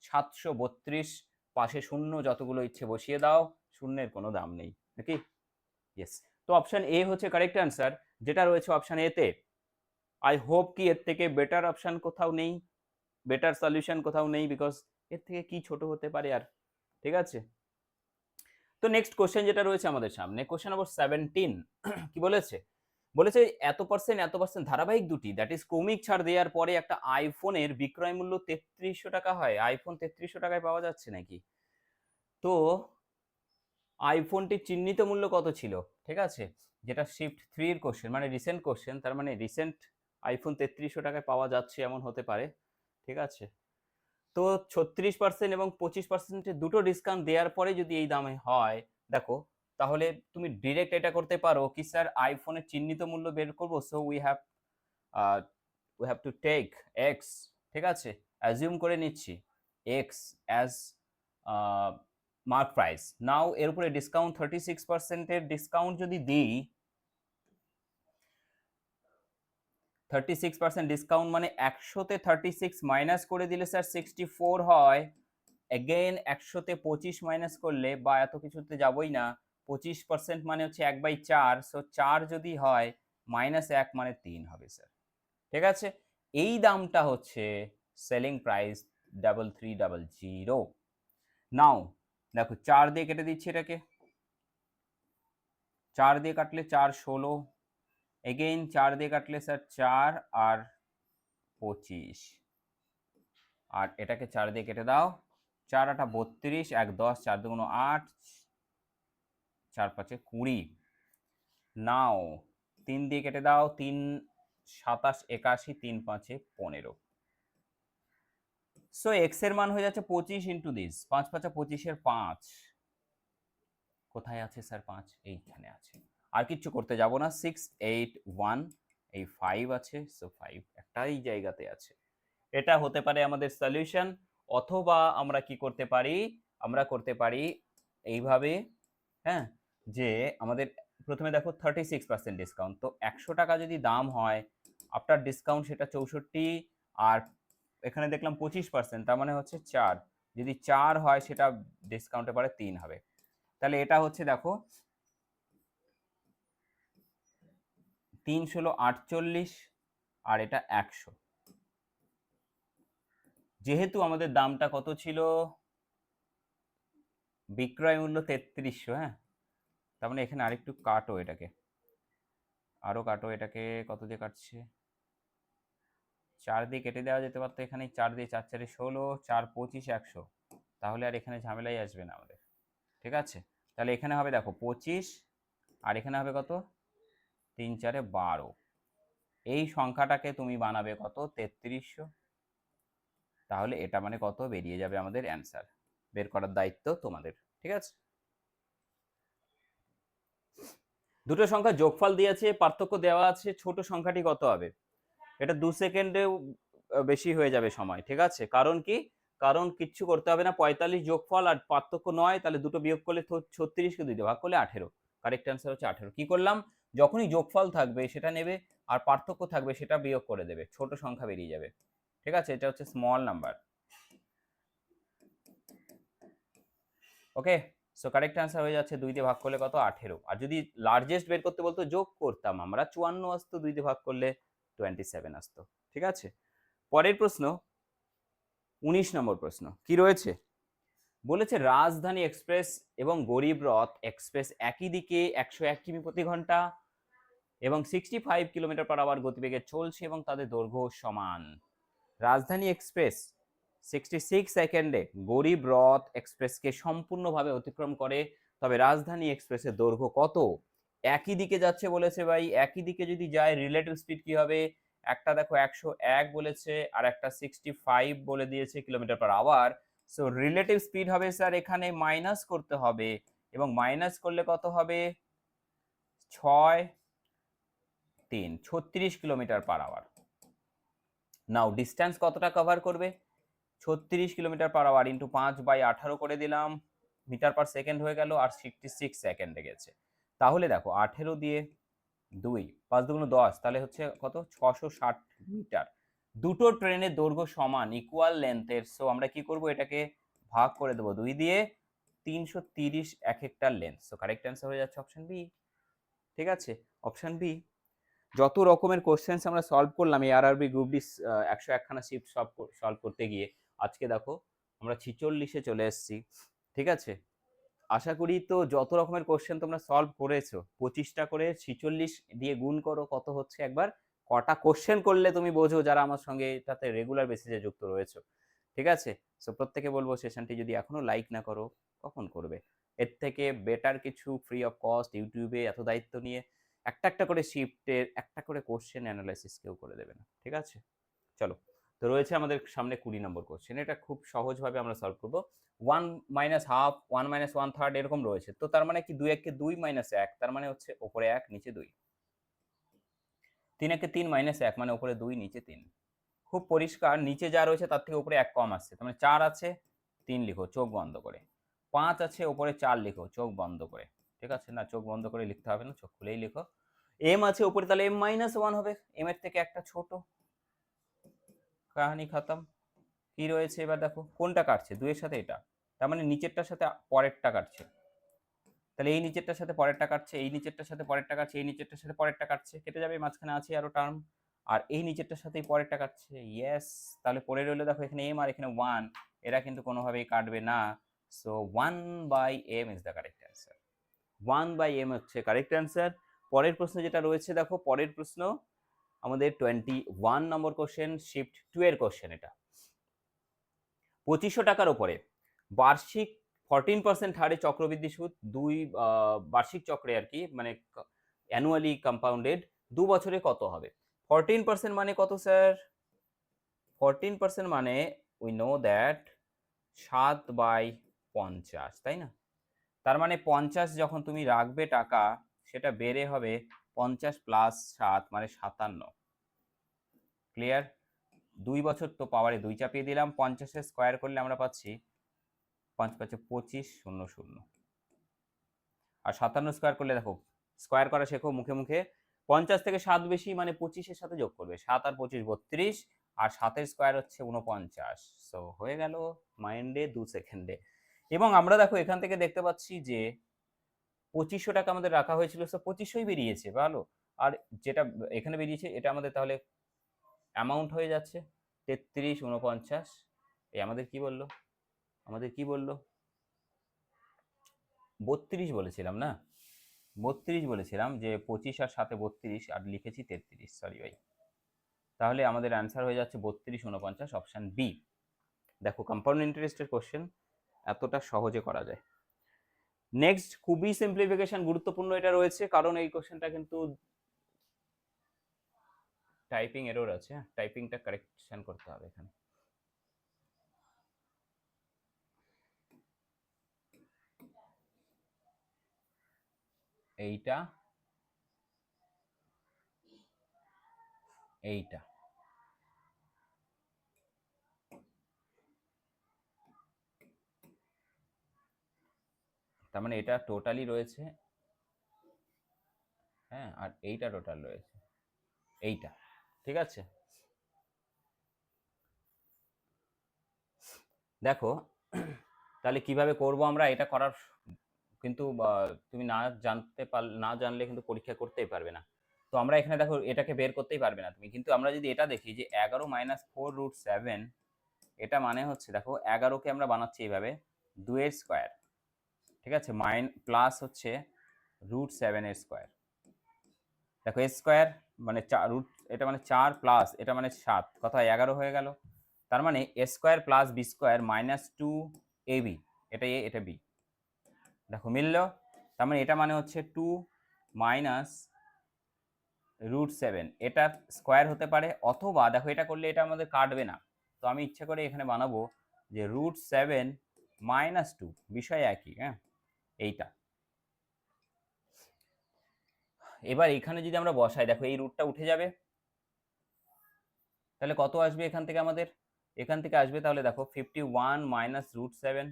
732। পাশে শূন্য যতগুলো ইচ্ছে বসিয়ে দাও, শূন্যের কোনো দাম নেই নাকি? ইয়েস। তো অপশন এ হচ্ছে কারেক্ট অ্যান্সার, যেটা রয়েছে অপশন এ তে। আই হোপ কি এর থেকে বেটার অপশন কোথাও নেই, বেটার সলিউশন কোথাও নেই, বিকজ এর থেকে কি ছোট হতে পারে আর। ঠিক আছে, তো নেক্সট কোশ্চেন যেটা রয়েছে আমাদের সামনে, কোশ্চেন নম্বর 17 কি বলেছে? বলেছে এত পার্সেন্ট ধারাবাহিক দুটি, দ্যাট ইজ ক্রমিক ছাড় দেওয়ার পরে একটা আইফোনের বিক্রয় মূল্য 3300 টাকা হয়। আইফোন 3300 টাকায় পাওয়া যাচ্ছে নাকি? তো আইফোনটির চিহ্নিত মূল্য কত ছিল? ঠিক আছে, যেটা শিফট 3 এর কোশ্চেন, মানে রিসেন্ট কোশ্চেন, তার মানে রিসেন্ট আইফোন 3300 টাকায় পাওয়া যাচ্ছে এমন হতে পারে। ঠিক আছে, তো 36% এবং 25% দুটো ডিসকাউন্ট দেওয়ার পরে যদি এই দামে হয়, দেখো, তাহলে তুমি ডিরেক্ট এটা করতে পারো কি স্যার আইফোনের চিহ্নিত মূল্য বের করবো। So we have to take X. ঠিক আছে, অ্যাজিউম করে নিচ্ছি X as mark price. Now এর উপরে ডিসকাউন্ট 36%-এর ডিসকাউন্ট যদি দিই, 36% ডিসকাউন্ট মানে 100-তে 36 মাইনাস করে দিলে স্যার 64 হয়। এগেইন 100-তে 25 মাইনাস করলে, বা এত কিছুতে যাবই না, 25% মানে হচ্ছে 1/4। সো 4 যদি হয়, -1 মানে 3 হবে স্যার। ঠিক আছে, এই দামটা হচ্ছে সেলিং প্রাইস 3300। নাও দেখো, 4 দিয়ে কেটে দিচ্ছি এটাকে, 4 দিয়ে কাটলে 4 16, এগেইন 4 দিয়ে কাটলে স্যার 4 আর 25, আর এটাকে 4 দিয়ে কেটে দাও, 4 8 32, 1 10, 4 2 8, 4 5 20। নাও 3 দিয়ে কেটে দাও, 3 27 81, 3 5 15। সো এক্স এর মান হয়ে যাচ্ছে 25 ইন্টু দিস, 5 5 25-এর 5। কোথায় আছে স্যার 5? এইখানে আছে। আর কিচ্ছু করতে যাব না, 6 8 1, এই 5 আছে, সো 5 একটাই জায়গাতে আছে। এটা হতে পারে আমাদের সলিউশন। অথবা আমরা কি করতে পারি, আমরা করতে পারি এইভাবে, হ্যাঁ, যে আমাদের প্রথমে দেখো 36% ডিসকাউন্ট, তো 100 টাকা যদি দাম হয় আফটার ডিসকাউন্ট সেটা 64, আর এখানে দেখলাম 25%, তার মানে হচ্ছে 4, যদি 4 হয় সেটা ডিসকাউন্টে পরে 3 হবে। তাহলে এটা হচ্ছে দেখো 3 ষোলো 48, আর এটা 100। যেহেতু আমাদের দামটা কত ছিল, বিক্রয় মূল্য 3300, হ্যাঁ, তার মানে এখানে আরেকটু কাটো, এটাকে আরো কাটো, এটাকে কত দিয়ে কাটছে, 4 দিয়ে কেটে দেওয়া যেতে পারতো, এখানে 4 দিয়ে 4 4 16, 4 25 100, তাহলে আর এখানে ঝামেলাই আসবে না আমাদের। ঠিক আছে, তাহলে এখানে হবে দেখো 25, আর এখানে হবে কত, 3 4 12। এই সংখ্যাটাকে তুমি বানাবে কত, 3300। তাহলে এটা মানে কত বেরিয়ে যাবে আমাদের অ্যান্সার, বের করার দায়িত্ব তোমাদের। ঠিক আছে, দুটো সংখ্যা যোগফল দিয়েছে, পার্থক্য দেওয়া আছে, ছোট সংখ্যাটি কত হবে? এটা 2 সেকেন্ডেও বেশি হয়ে যাবে সময়। ঠিক আছে, কারণ কি, কারণ কিচ্ছু করতে হবে না, 45 যোগফল আর পার্থক্য 9, তাহলে দুটো বিয়োগ করলে 36কে 2 দিয়ে ভাগ করলে 18। কারেক্ট অ্যান্সার হচ্ছে 18। কি করলাম, যখনই যোগফল থাকবে সেটা নেবে, আর পার্থক্য থাকবে সেটা বিয়োগ করে দেবে, ছোট সংখ্যা বেরিয়ে যাবে। ঠিক আছে, এটা হচ্ছে স্মল নাম্বার। ওকে, সো কারেক্ট অ্যান্সার হয়ে যাচ্ছে 2 দিয়ে ভাগ করলে কত 18। আর যদি লার্জেস্ট বের করতে বলতো যোগ করতাম আমরা, 54 আসতো, 2 দিয়ে ভাগ করলে 27 আসতো। ঠিক আছে, পরের প্রশ্ন 19 নম্বর প্রশ্ন কি রয়েছে, বলেছে রাজধানী এক্সপ্রেস এবং গরিব রথ এক্সপ্রেস একই দিকে 101 কিমি প্রতি ঘন্টা এবং 65 কিলোমিটার পার আওয়ার গতিবেগে চলছে এবং তাদের দৈর্ঘ্য সমান। রাজধানী এক্সপ্রেস 66 সেকেন্ডে গরিব রথ এক্সপ্রেসকে সম্পূর্ণভাবে অতিক্রম করে, তবে রাজধানী এক্সপ্রেসের দৈর্ঘ্য কত? একই দিকে যাচ্ছে বলেছে ভাই, একই দিকে যদি যায় রিলেটিভ স্পিড কি হবে? একটা দেখো 101 বলেছে আর একটা 65 বলে দিয়েছে kilometre per hour. So relative speed হবে স্যার এখানে মাইনাস করতে হবে, এবং মাইনাস করলে কত হবে? 6 3 36 কিলোমিটার পার আওয়ার। নাও ডিস্টেন্স কতটা কভার করবে? 36 কিলোমিটার পার আওয়ার ইন্টু 5/18 করে দিলাম, মিটার পার সেকেন্ড হয়ে গেল, আর 66 সেকেন্ডে গেছে। তাহলে দেখো 18 দিয়ে 2, 5 দুগুণ 10, তাহলে হচ্ছে কত? 660 মিটার। দুটো ট্রেনের দৈর্ঘ্য সমান, ইকুয়াল লেন্থের। সো আমরা কি করব, এটাকে ভাগ করে দেবো 2 দিয়ে, 330 এক একটার লেন্থ। সো কারেক্ট অ্যান্সার হয়ে যাচ্ছে অপশন বি। ঠিক আছে, অপশন বি। যত রকমের কোশ্চেন্স আমরা সলভ করলাম এই আরআরবি গ্রুপ ডি 101 খানা শিফট সলভ করতে গিয়ে, আজকে দেখো আমরা 46-এ চলে এসেছি। ঠিক আছে, আশা করি তো যত রকমের কোশ্চেন তোমরা সলভ করেছো, 25টা করে 46 দিয়ে গুণ করো, কত হচ্ছে একবার কটা কোশ্চেন করলে তুমি বোঝো, যারা আমার সঙ্গে এটাতে রেগুলার বেসিসে যুক্ত রয়েছো। ঠিক আছে, সো প্রত্যেকে বলবো সেশনটি যদি এখনো লাইক না করো, কখন করবে? এর থেকে বেটার কিছু ফ্রি অফ কস্ট ইউটিউবে এত দায়িত্ব নিয়ে একটা একটা করে শিফটের একটা করে কোশ্চেন অ্যানালাইসিস কেউ করে দেবে না। ঠিক আছে, চলো। তো রয়েছে আমাদের সামনে 20 নম্বর কোশ্চেন, এটা খুব সহজভাবে আমরা সলভ করবো। 1 মাইনাস হাফ, 1 মাইনাস 1/3 এরকম রয়েছে। তো তার মানে কি 2 1 কে 2 মাইনাস 1, তার মানে হচ্ছে ওপরে 1 নিচে 2। 3 1 কে 3 মাইনাস 1 মানে ওপরে 2 নিচে 3। খুব পরিষ্কার, নিচে যা রয়েছে তার থেকে উপরে 1 কম আসছে, তার মানে 4 আছে, 3 লিখো চোখ বন্ধ করে। 5 আছে, উপরে 4 লিখো চোখ বন্ধ করে। ঠিক আছে, না চোখ বন্ধ করে লিখতে হবে না, চোখ খুলেই লিখো। m আছে উপরে, তাহলে m মাইনাস 1 হবে, m এর থেকে একটা ছোট, কাহানি খতম। কি রয়েছে এবার দেখো, কোনটা কাটছে? 2 এর সাথে এটা, তার মানে নিচেরটার সাথে পরেরটা কাটছে। তাহলে এই নিচেরটার সাথে পরেরটা কাটছে, এই নিচেরটার সাথে পরেরটা কাটছে, এই নিচেরটার সাথে পরেরটা কাটছে, কেটে যাবে, মাঝখানে আছে আরো টার্ম। আর এই নিচেরটার সাথেই পরেরটা কাটছে, ইয়েস। তাহলে পরে রইলো দেখো এখানে m আর এখানে 1, এরা কিন্তু কোনোভাবেই কাটবে না। So 1/m is the correct answer. 1/m হচ্ছে কারেক্ট অ্যান্সার। পরের প্রশ্ন যেটা রয়েছে দেখো, পরের প্রশ্ন আমাদের 21 নম্বর কোশ্চেন, শিফট 2 এর কোশ্চেন। এটা 2500 টাকার উপরে বার্ষিক 14% হারে চক্রবৃদ্ধি সুদ, বার্ষিক চক্রে আর কি, মানে অ্যানুয়ালি কম্পাউন্ডেড 2 বছরে কত হবে? 14% মানে কত স্যার? 14% মানে উই নো দ্যাট 7/50, তাই না? তার মানে 50 যখন তুমি রাখবে টাকা, সেটা বেড়ে হবে 50 প্লাস 7 মানে 57। ক্লিয়ার? 2 বছর তো পাওয়ারে 2 চাপিয়ে দিলাম, 50 স্কোয়ার করলে আমরা পাচ্ছি 5 5 25 0 0। আর 57 স্কোয়ার করলে দেখো, স্কোয়ার করা শেখো মুখে মুখে। 50 থেকে 7 বেশি মানে 25-এর সাথে যোগ করবে, 7 আর 25 32, আর 7-এর স্কোয়ার হচ্ছে 49। সো হয়ে গেল মাইন্ডে 2 সেকেন্ডে। এবং আমরা দেখো এখান থেকে দেখতে পাচ্ছি যে 2500 টাকা আমাদের রাখা হয়েছিল, সো 2500ই বেরিয়েছে, ভালো। আর যেটা এখানে বেরিয়েছে এটা আমাদের তাহলে অ্যামাউন্ট হয়ে যাচ্ছে 33 49। এই আমাদের কি বললো, আমাদের কি বললো? 32 বলেছিলাম না? 32 বলেছিলাম, যে 25 আর 7-এ 32, আর লিখেছি 33, সরি ভাই। তাহলে আমাদের অ্যান্সার হয়ে যাচ্ছে 32 49, অপশন বি। দেখো কম্পাউন্ড ইন্টারেস্টের কোশ্চেন এতটা সহজে করা যায়। নেক্সট খুবই সিম্পলিফিকেশন গুরুত্বপূর্ণ এটা রয়েছে, কারণ এই কোশ্চেনটা কিন্তু টাইপিং এরর আছে, টাইপিংটা কারেকশন করতে হবে এখানে। এইটা এইটা তার মানে এটা টোটালি রয়েছে, হ্যাঁ, আর এইটা টোটাল রয়েছে, এইটা। ঠিক আছে, দেখো তাহলে কিভাবে করব আমরা এটা করার, কিন্তু তুমি না জানলে কিন্তু পরীক্ষা করতেই পারবে না। তো আমরা এখানে দেখো এটাকে বের করতেই পারবে না তুমি, কিন্তু আমরা যদি এটা দেখি যে 11 - 4√7, এটা মানে হচ্ছে দেখো 11কে আমরা বানাচ্ছি এইভাবে 2 এর স্কোয়ার, ঠিক আছে, প্লাস হচ্ছে √7 এর স্কোয়ার। দেখো স্কোয়ার মানে রুট, এটা মানে 4 প্লাস এটা মানে 7, কত হয় 11 হয়ে গেল। তার মানে square plus B square -2ab, এটা এ এটা বি, দেখো মিললো। তার মানে এটা মানে হচ্ছে 2 মাইনাস √7, এটার স্কোয়ার হতে পারে, অথবা দেখো এটা করলে এটা আমাদের কাটবে না, তো আমি ইচ্ছা করে এখানে বানাবো যে √7 - 2, বিষয় একই, হ্যাঁ এইটা। এবার এখানে যদি আমরা বসাই, দেখো এই রুটটা উঠে যাবে, তাহলে কত আসবে এখান থেকে আমাদের, এখান থেকে আসবে তাহলে দেখো 51 - √7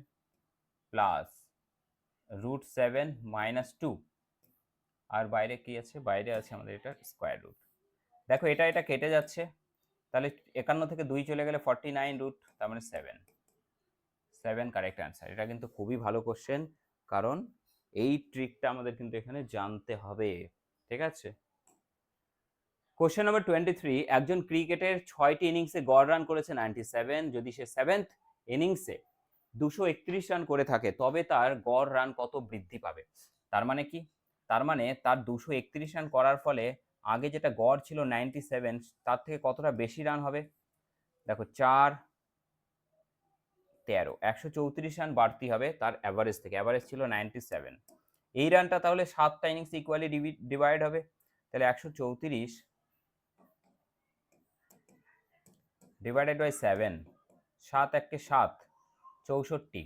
প্লাস √7 - 2, আর বাইরে কি আছে, বাইরে আছে আমাদের এটা স্কোয়ার রুট। দেখো এটা এটা কেটে যাচ্ছে, তাহলে 51 থেকে 2 চলে গেলে 49 তার মানে 7 কারেক্ট অ্যান্সার। এটা কিন্তু খুবই ভালো কোশ্চেন, কারণ এই ট্রিকটা আমাদের কিন্তু এখানে জানতে হবে, ঠিক আছে। কোশ্চেন নাম্বার 23, একজন ক্রিকেটের 6টি ইনিংসে গড় রান করেছে 97, যদি সে 7th ইনিংসে 231 রান করে থাকে তবে তার গড় রান কত বৃদ্ধি পাবে। তার মানে কি, তার মানে তার 231 রান করার ফলে আগে যেটা গড় ছিল 97, তার থেকে কতটা বেশি রান হবে। দেখো 4 13 134 রান বাড়তি হবে তার অ্যাভারেজ থেকে, অ্যাভারেজ ছিল 97, এই রানটা তাহলে 7টা ইনিংস ইকুয়ালি ডিভাইড হবে, তাহলে 134 ডিভাইডেড বাই 7, 7 একে 7 64,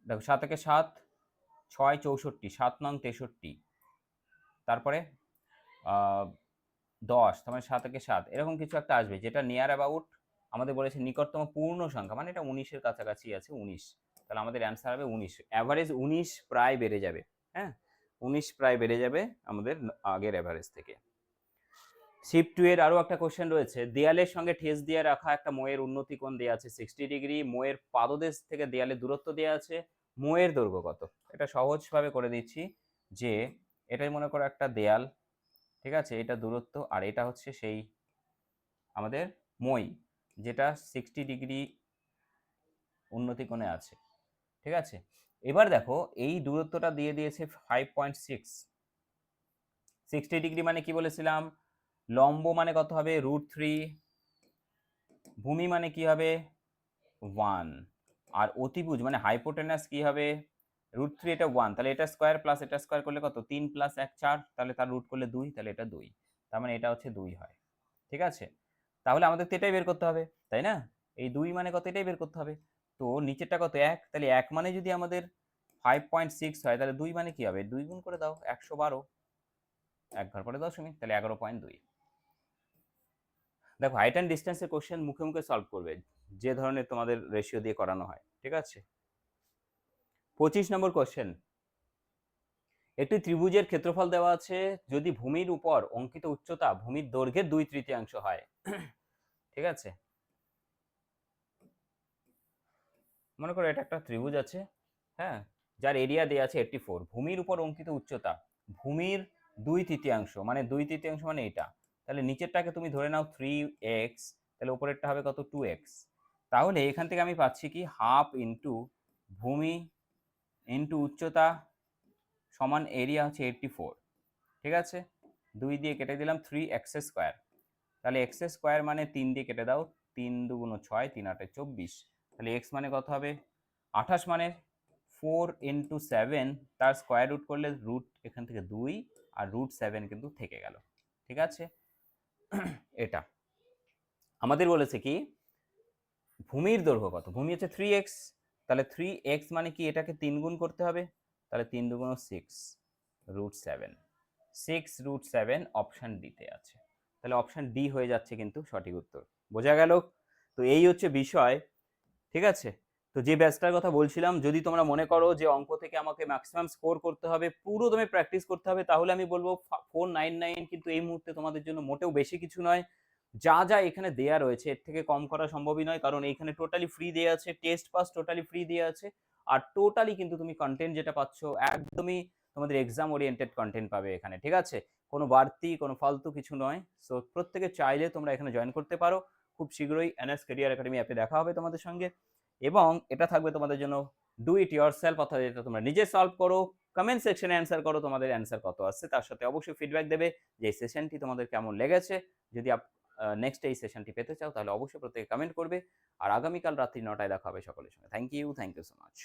দেখো 7 একে 7 6 64, 7 নং 63, তারপরে 10, তার মানে 7 একে 7 এরকম কিছু একটা আসবে, যেটা নিয়ার অ্যাবাউট আমাদের বলেছে নিকটতম পূর্ণ সংখ্যা, মানে এটা 19-এর কাছাকাছি আছে 19, তাহলে আমাদের অ্যান্সার হবে 19, অ্যাভারেজ 19 প্রায় বেড়ে যাবে, হ্যাঁ 19 প্রায় বেড়ে যাবে আমাদের আগের অ্যাভারেজ থেকে। শিফট 2 এর আরো একটা কোশ্চেন রয়েছে, দেয়ালের সঙ্গে ঠেস দিয়ে রাখা একটা ময়ের উন্নতি কোণ দেওয়া আছে 60 ডিগ্রি, ময়ের পাদদেশ থেকে দেয়ালের দূরত্ব দেওয়া আছে, ময়ের দৈর্ঘ্য কত। এটা সহজভাবে করে দিচ্ছি, যে এটাই মনে করো একটা দেয়াল, ঠিক আছে, এটা দূরত্ব, আর এটা হচ্ছে সেই আমাদের মই, যেটা 60 ডিগ্রি উন্নতি কোণে আছে, ঠিক আছে। এবার দেখো এই দূরত্বটা দিয়ে দিয়েছে 5.6, 60 ডিগ্রি মানে কি বলেছিলাম, লম্ব মানে কত হবে √3, ভূমি মানে কি হবে 1, আর অতিভুজ মানে হাইপোটেনাস কি হবে √3, এটা 1, তাহলে এটা স্কোয়ার প্লাস এটা স্কোয়ার করলে কত 3 + 1 4, তাহলে তার রুট করলে 2, তাহলে এটা 2, তার মানে এটা হচ্ছে 2 হয়, ঠিক আছে। তাহলে আমাদের তো এটাই বের করতে হবে, তাই না, এই 2 মানে কত এটাই বের করতে হবে, তো নিচেরটা কত 1, তাহলে 1 মানে যদি আমাদের 5.6 হয়, তাহলে 2 মানে কি হবে 2 গুণ করে দাও 112, 1 ঘর পরে 10, তাহলে 11.2। দেখো হাইট অ্যান্ড ডিস্টেন্সের কোশ্চেন মুখে মুখে সলভ করবে, যে ধরনের তোমাদের রেশিও দিয়ে করানো হয়, ঠিক আছে। 25 নম্বর কোশ্চেন, একটি ত্রিভুজের ক্ষেত্রফল দেওয়া আছে যদি ভূমির উপর অঙ্কিত উচ্চতা ভূমির দৈর্ঘ্যের 2/3 হয়, ঠিক আছে। মনে করো এটা একটা ত্রিভুজ আছে, হ্যাঁ, যার এরিয়া দেওয়া আছে 84, ভূমির উপর অঙ্কিত উচ্চতা ভূমির 2/3, মানে 2/3 মানে এটা, তাহলে নিচেরটাকে তুমি ধরে নাও 3x, তাহলে উপরেরটা হবে কত 2x, তাহলে এখান থেকে আমি পাচ্ছি কি হাফ ইন্টু ভূমি ইন্টু উচ্চতা সমান এরিয়া হচ্ছে 84, ঠিক আছে। 2 দিয়ে কেটে দিলাম 3x², তাহলে x² মানে 3 দিয়ে কেটে দাও, 3 × 2 = 6, 3 × 8 = 24, তাহলে x মানে কত হবে 28, মানে 4 × 7, তার স্কোয়ার রুট করলে রুট এখান থেকে 2 আর √7 কিন্তু থেকে গেল, ঠিক আছে। এটা আমাদের বলেছে কি ভূমির দৈর্ঘ্য কত, ভূমি হচ্ছে 3x, তাহলে 3x মানে কি এটাকে 3 গুণ করতে হবে, তাহলে 3 × 2 = 6 √7, 6√7 অপশন ডিতে আছে, তাহলে অপশন ডি হয়ে যাচ্ছে কিন্তু সঠিক উত্তর, বোঝা গেল। তো এই হচ্ছে বিষয়, ঠিক আছে। তো যে ব্যাচটার কথা বলছিলাম, যদি তোমরা মনে করো যে অঙ্ক থেকে আমাকে ম্যাক্সিমাম স্কোর করতে হবে, পুরো তুমি প্র্যাকটিস করতে হবে, তাহলে আমি বলবো 499 কিন্তু এই মুহূর্তে তোমাদের জন্য মোটেও বেশি কিছু নয়। যা যা এখানে দেয়া রয়েছে এর থেকে কম করা সম্ভবই নয়, কারণ এইখানে টোটালি ফ্রি দেয়া আছে, টেস্ট পাস টোটালি ফ্রি দেয়া আছে। আর টোটালি কিন্তু তুমি কনটেন্ট যেটা পাচ্ছ একদমই তোমাদের এক্সাম ওরিয়েন্টেড কনটেন্ট পাবে এখানে, ঠিক আছে? কোনো বাড়তি কোনো ফালতু কিছু নয়। সো প্রত্যেকে চাইলে তোমরা এখানে জয়েন করতে পারো। খুব শীঘ্রই এনএস ক্যারিয়ার একাডেমি অ্যাপে দেখা হবে তোমাদের সঙ্গে, এবং এটা থাকবে তোমাদের জন্য ডু ইট ইয়োরসেলফ, অর্থাৎ এটা তোমরা নিজে সলভ করো। কমেন্ট সেকশনে অ্যান্সার করো তোমাদের অ্যান্সার কত আসছে, তার সাথে অবশ্যই ফিডব্যাক দেবে যে এই সেশনটি তোমাদের কেমন লেগেছে। যদি নেক্সট এই সেশনটি পেতে চাও তাহলে অবশ্যই প্রত্যেকে কমেন্ট করবে। আর আগামীকাল রাত্রি 9টায় দেখা হবে সকলের সঙ্গে। Thank you so much.